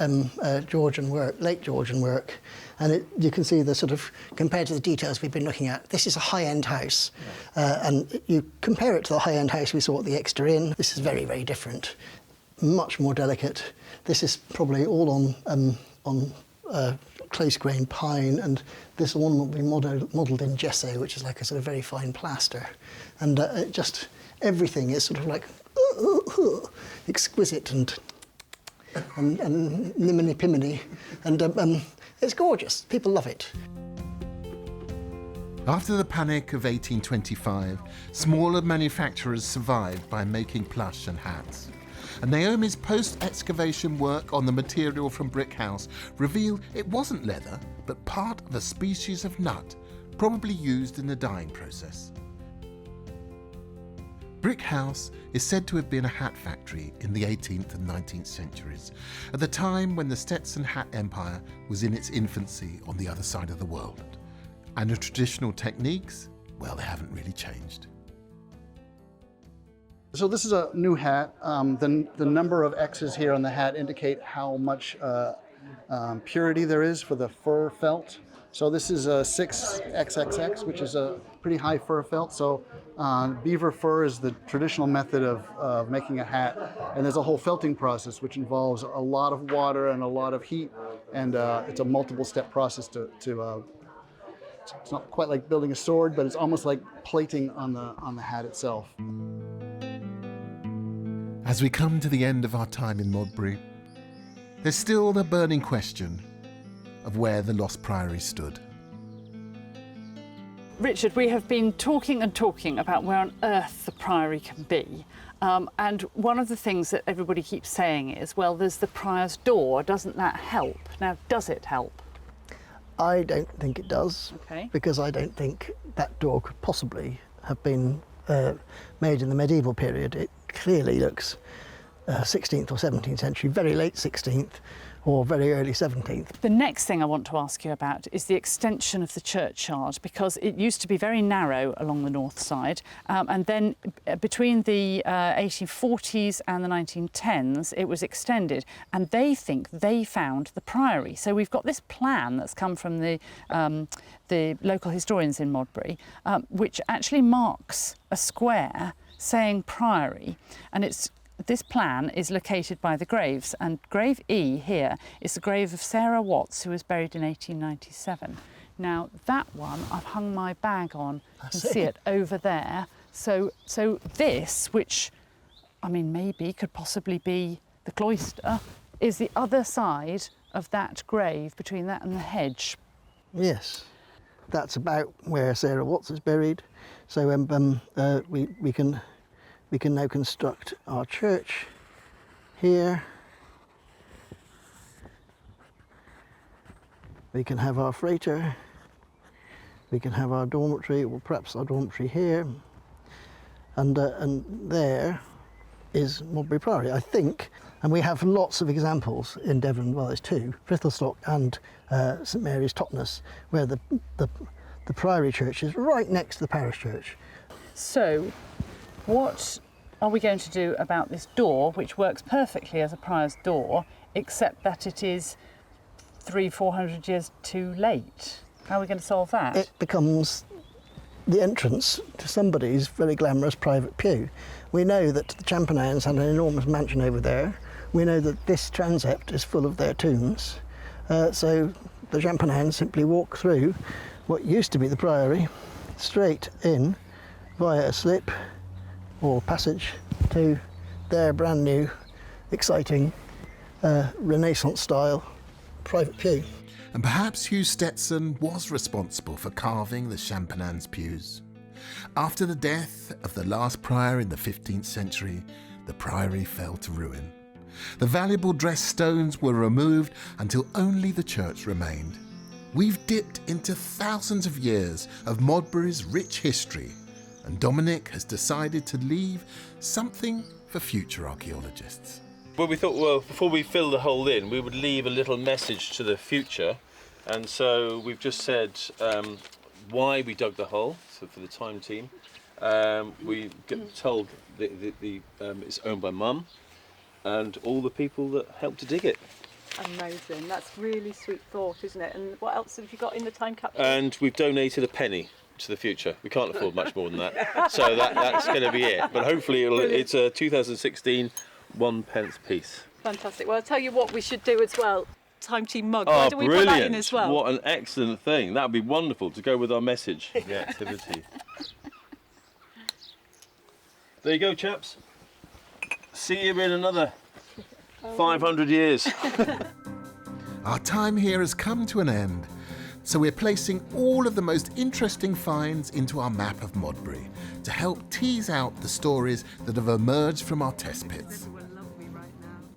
Georgian work, late Georgian work, and you can see the sort of, compared to the details we've been looking at, this is a high-end house, and you compare it to the high-end house we saw at the Exeter Inn. This is very, very different, much more delicate. This is probably all on close-grained pine, and this one will be modelled in gesso, which is like a sort of very fine plaster, and just everything is sort of like exquisite and niminy piminy, and it's gorgeous. People love it. After the Panic of 1825, smaller manufacturers survived by making plush and hats. And Naomi's post-excavation work on the material from Brick House revealed it wasn't leather, but part of a species of nut, probably used in the dyeing process. Brick House is said to have been a hat factory in the 18th and 19th centuries, at the time when the Stetson hat empire was in its infancy on the other side of the world. And the traditional techniques, well, they haven't really changed. So this is a new hat. The number of X's here on the hat indicate how much purity there is for the fur felt. So this is a 6XXX, which is a pretty high fur felt. So beaver fur is the traditional method of making a hat. And there's a whole felting process, which involves a lot of water and a lot of heat. And it's a multiple step process it's not quite like building a sword, but it's almost like plating on the hat itself. As we come to the end of our time in Modbury, there's still the burning question of where the lost priory stood. Richard, we have been talking and talking about where on earth the priory can be. And one of the things that everybody keeps saying is, well, there's the prior's door. Doesn't that help? Now, does it help? I don't think it does, Okay. because I don't think that door could possibly have been made in the medieval period. It clearly looks 16th or 17th century, very late 16th or very early 17th. The next thing I want to ask you about is the extension of the churchyard, because it used to be very narrow along the north side, and then between the 1840s and the 1910s it was extended, and they think they found the priory. So we've got this plan that's come from the local historians in Modbury, which actually marks a square saying priory, and this plan is located by the graves, and grave E here is the grave of Sarah Watts, who was buried in 1897. Now that one I've hung my bag on. You can see it over there. So this, which I mean maybe could possibly be the cloister, is the other side of that grave, between that and the hedge. Yes, that's about where Sarah Watts is buried. So we can now construct our church here. We can have our freighter. We can have our dormitory, or perhaps our dormitory here. And there is Modbury Priory, I think. And we have lots of examples in Devon. Well, there's two, Prehistoric and St Mary's Totnes, where the Priory church is right next to the parish church. So, what are we going to do about this door, which works perfectly as a prior's door, except that it is 300-400 years too late? How are we going to solve that? It becomes the entrance to somebody's very glamorous private pew. We know that the Champagnans had an enormous mansion over there. We know that this transept is full of their tombs. So the Champagnans simply walk through what used to be the priory, straight in via a slip or passage to their brand new, exciting, Renaissance style private pew. And perhaps Hugh Stetson was responsible for carving the Champagnans' pews. After the death of the last prior in the 15th century, the priory fell to ruin. The valuable dressed stones were removed until only the church remained. We've dipped into thousands of years of Modbury's rich history, and Dominic has decided to leave something for future archaeologists. Well, we thought, well, before we fill the hole in, we would leave a little message to the future. And so we've just said why we dug the hole, so for the time team. We get told it's owned by Mum and all the people that helped to dig it. Amazing. That's really sweet thought, isn't it? And what else have you got in the time capsule? And we've donated a penny to the future. We can't afford much more than that. So that's going to be it. But hopefully it's a 2016 1p piece. Fantastic. Well, I'll tell you what we should do as well. Time team mug. Oh, Why don't we brilliant. put that in as well? What an excellent thing. That would be wonderful to go with our message, the activity. There you go, chaps. See you in another 500 years. Our time here has come to an end, so we're placing all of the most interesting finds into our map of Modbury to help tease out the stories that have emerged from our test pits.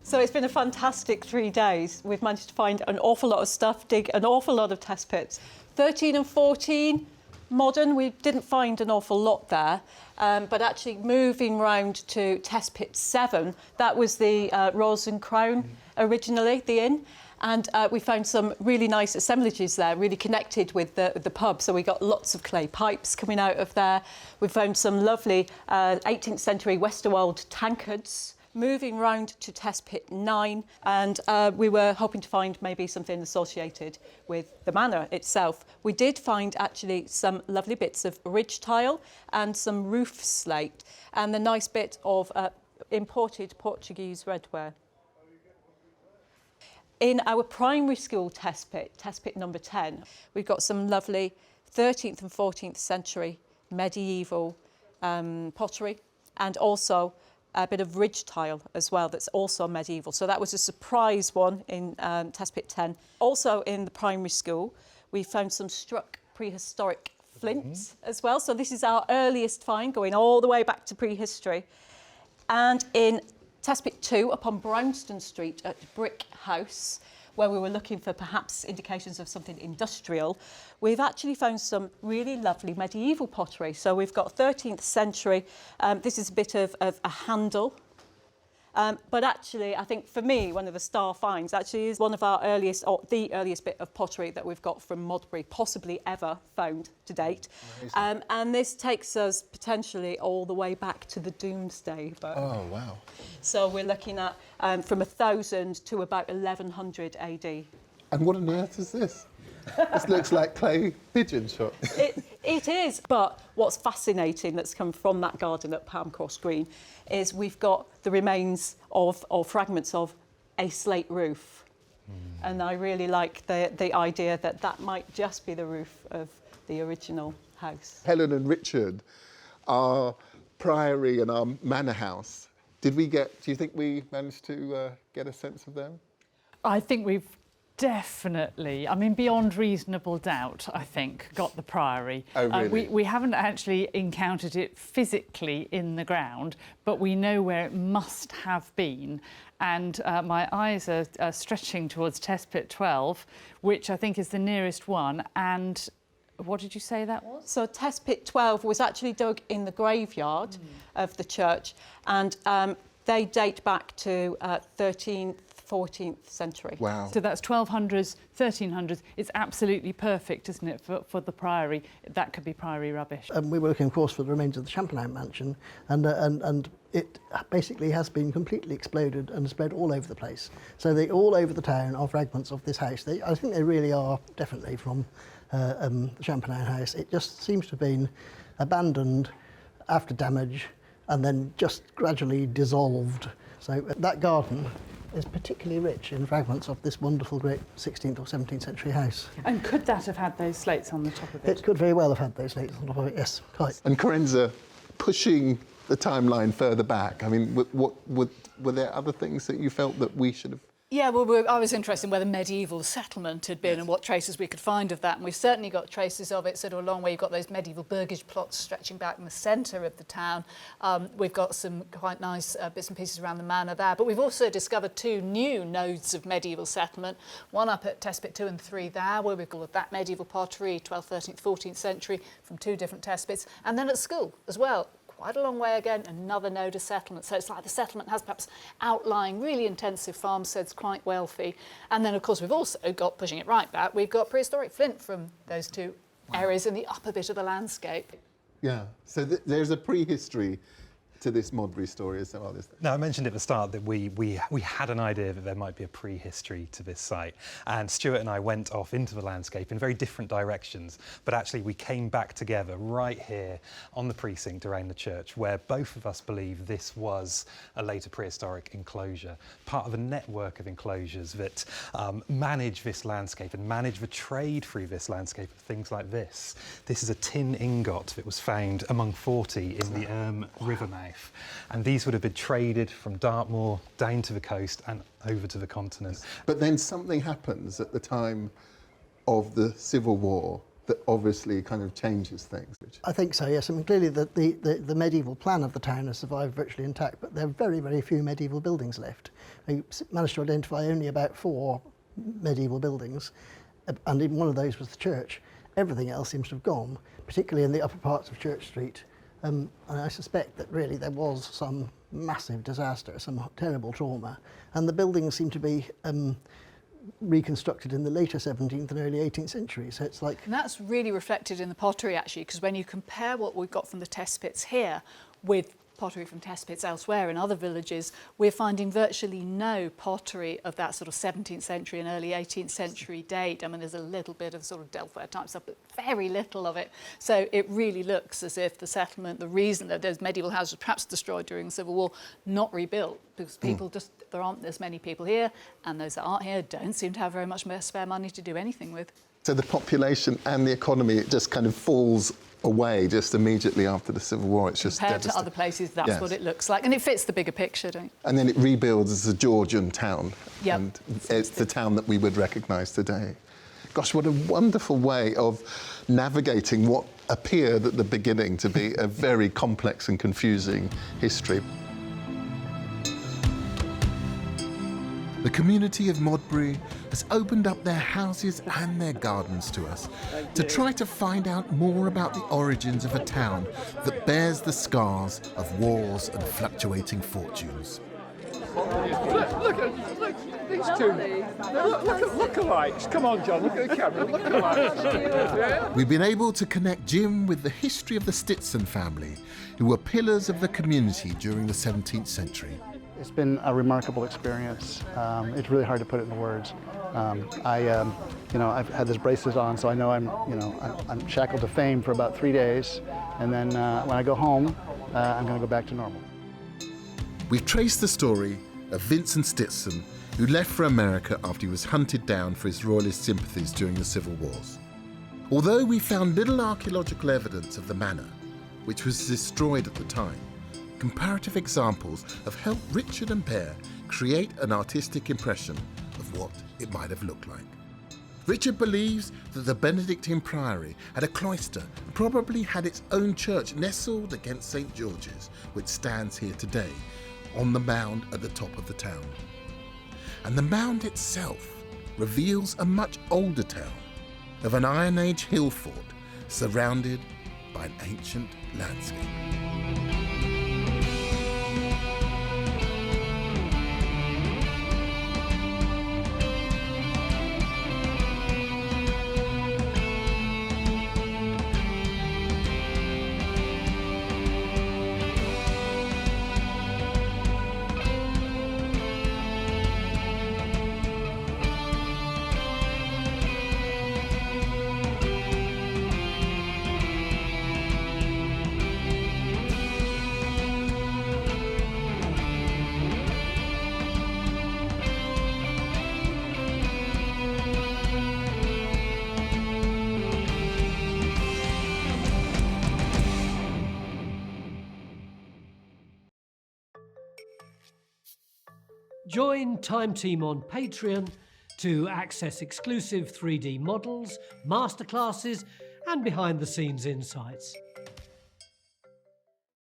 So it's been a fantastic 3 days. We've managed to find an awful lot of stuff, dig an awful lot of test pits. 13 and 14, modern, we didn't find an awful lot there. But actually moving round to test pit 7, that was the Rose and Crown originally, the inn. And we found some really nice assemblages there, really connected with the pub. So we got lots of clay pipes coming out of there. We found some lovely 18th century Westerwald tankards. Moving round to test pit 9, and we were hoping to find maybe something associated with the manor itself. We did find actually some lovely bits of ridge tile and some roof slate, and the nice bit of imported Portuguese redware. In our primary school test pit number 10, we've got some lovely 13th and 14th century medieval pottery, and also a bit of ridge tile as well that's also medieval. So that was a surprise one in Test Pit 10. Also in the primary school, we found some struck prehistoric flints as well. So this is our earliest find, going all the way back to prehistory. And in Test Pit 2, up on Brownston Street at Brick House, where we were looking for perhaps indications of something industrial, we've actually found some really lovely medieval pottery. So we've got 13th century. This is a bit of a handle. But actually, I think for me, one of the star finds actually is one of our earliest, or the earliest bit of pottery that we've got from Modbury, possibly ever found to date. And this takes us potentially all the way back to the Doomsday Book. Oh, wow. So we're looking at from 1000 to about 1100 AD. And what on earth is this? This looks like clay pigeon shot. It is, but what's fascinating that's come from that garden at Palm Cross Green is we've got the remains of, or fragments of, a slate roof. And I really like the idea that that might just be the roof of the original house. Helen and Richard, our Priory and our Manor house, do you think we managed to get a sense of them? I think we've definitely, I mean, beyond reasonable doubt, I think, got the Priory. Oh, really? We haven't actually encountered it physically in the ground, but we know where it must have been. And my eyes are stretching towards Test Pit 12, which I think is the nearest one. And what did you say that was? So Test Pit 12 was actually dug in the graveyard of the church, and they date back to 13th, 14th century. Wow. So that's 1200s, 1300s. It's absolutely perfect, isn't it, for the Priory? That could be Priory rubbish. We were looking, of course, for the remains of the Champernowne mansion, and it basically has been completely exploded and spread all over the place. So all over the town are fragments of this house. I think they really are definitely from the Champernowne house. It just seems to have been abandoned after damage and then just gradually dissolved. So that garden is particularly rich in fragments of this wonderful great 16th or 17th century house. And could that have had those slates on the top of it? It could very well have had those slates on top of it, yes, quite. And Corenza, pushing the timeline further back, I mean, were there other things that you felt that we should have? Yeah, well, I was interested in where the medieval settlement had been and what traces we could find of that. And we've certainly got traces of it sort of along where you've got those medieval burgage plots stretching back in the centre of the town. We've got some quite nice bits and pieces around the manor there. But we've also discovered two new nodes of medieval settlement. One up at Test Pit 2 and 3 there, where we've got all of that medieval pottery, 12th, 13th, 14th century, from two different test pits. And then at school as well. Quite a long way again, another node of settlement. So it's like the settlement has perhaps outlying, really intensive farmsteads, quite wealthy. And then, of course, we've also got, pushing it right back, we've got prehistoric flint from those two areas in the upper bit of the landscape. Yeah, so there's a prehistory to this Modbury story as well. Now, I mentioned at the start that we had an idea that there might be a prehistory to this site, and Stuart and I went off into the landscape in very different directions, but actually we came back together right here on the precinct around the church, where both of us believe this was a later prehistoric enclosure, part of a network of enclosures that manage this landscape and manage the trade through this landscape of things like this. This is a tin ingot that was found among 40 in the River mouth. And these would have been traded from Dartmoor down to the coast and over to the continent. But then something happens at the time of the Civil War that obviously kind of changes things. I think so, yes. I mean, clearly the medieval plan of the town has survived virtually intact, but there are very, very few medieval buildings left. We managed to identify only about 4 medieval buildings, and even one of those was the church. Everything else seems to have gone, particularly in the upper parts of Church Street. And I suspect that really there was some massive disaster, some terrible trauma, and the buildings seem to be reconstructed in the later 17th and early 18th century. So it's like... And that's really reflected in the pottery, actually, because when you compare what we've got from the test pits here with pottery from test pits elsewhere in other villages, we're finding virtually no pottery of that sort of 17th century and early 18th century date. I mean, there's a little bit of sort of Delftware type stuff, but very little of it. So it really looks as if the settlement, the reason that those medieval houses were perhaps destroyed during the Civil War, not rebuilt, because people there aren't as many people here, and those that aren't here don't seem to have very much spare money to do anything with. So the population and the economy, it just kind of falls away just immediately after the Civil War. It's just Compared to other places, that's Yes. what it looks like, and it fits the bigger picture, don't you? And then it rebuilds as a Georgian town. Yep. And it's the town that we would recognise today. Gosh, what a wonderful way of navigating what appeared at the beginning to be a very complex and confusing history. The community of Modbury has opened up their houses and their gardens to us to try to find out more about the origins of a town that bears the scars of wars and fluctuating fortunes. Look, these two. Look-alikes. Come on, John, look at the camera. Look-alikes. Yeah? We've been able to connect Jim with the history of the Stetson family, who were pillars of the community during the 17th century. It's been a remarkable experience. It's really hard to put it into words. I've had this bracelet on, so I know I'm shackled to fame for about 3 days, and then when I go home, I'm going to go back to normal. We've traced the story of Vincent Stetson, who left for America after he was hunted down for his royalist sympathies during the Civil Wars. Although we found little archaeological evidence of the manor, which was destroyed at the time, comparative examples have helped Richard and Bear create an artistic impression of what it might have looked like. Richard believes that the Benedictine Priory had a cloister and probably had its own church nestled against St. George's, which stands here today, on the mound at the top of the town. And the mound itself reveals a much older town of an Iron Age hill fort surrounded by an ancient landscape. Join Time Team on Patreon to access exclusive 3D models, masterclasses, and behind-the-scenes insights.